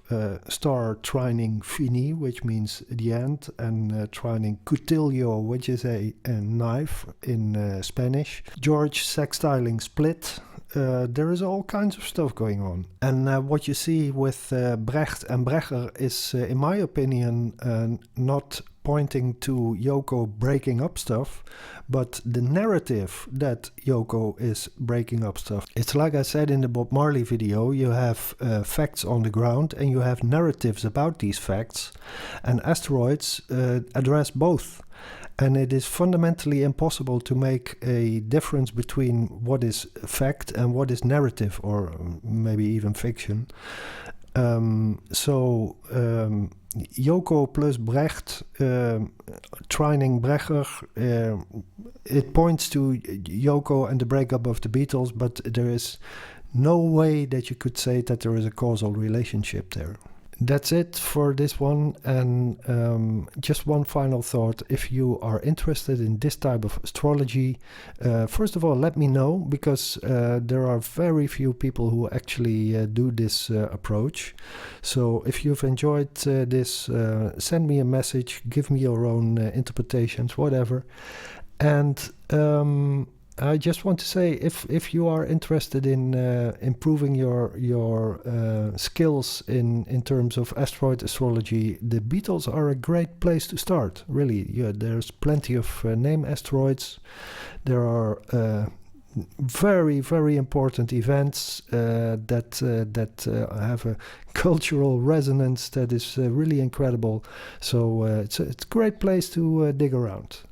star trining fini, which means the end, and trining cutillo, which is a knife in Spanish. George sextiling split. There is all kinds of stuff going on. And what you see with Brecht and Brecher is, in my opinion, not pointing to Yoko breaking up stuff, but the narrative that Yoko is breaking up stuff. It's like I said in the Bob Marley video, you have facts on the ground and you have narratives about these facts, and Asteroids address both. And it is fundamentally impossible to make a difference between what is fact and what is narrative, or maybe even fiction. Yoko plus Brecht, trining Brecher, it points to Yoko and the breakup of the Beatles, but there is no way that you could say that there is a causal relationship there. That's it for this one, and just one final thought. If you are interested in this type of astrology, first of all, let me know, because there are very few people who actually do this approach. So if you've enjoyed this, send me a message, give me your own interpretations, whatever. And I just want to say, if you are interested in improving your skills in terms of asteroid astrology, the Beatles are a great place to start. Really, there's plenty of name asteroids. There are very, very important events that have a cultural resonance that is really incredible. So it's a great place to dig around.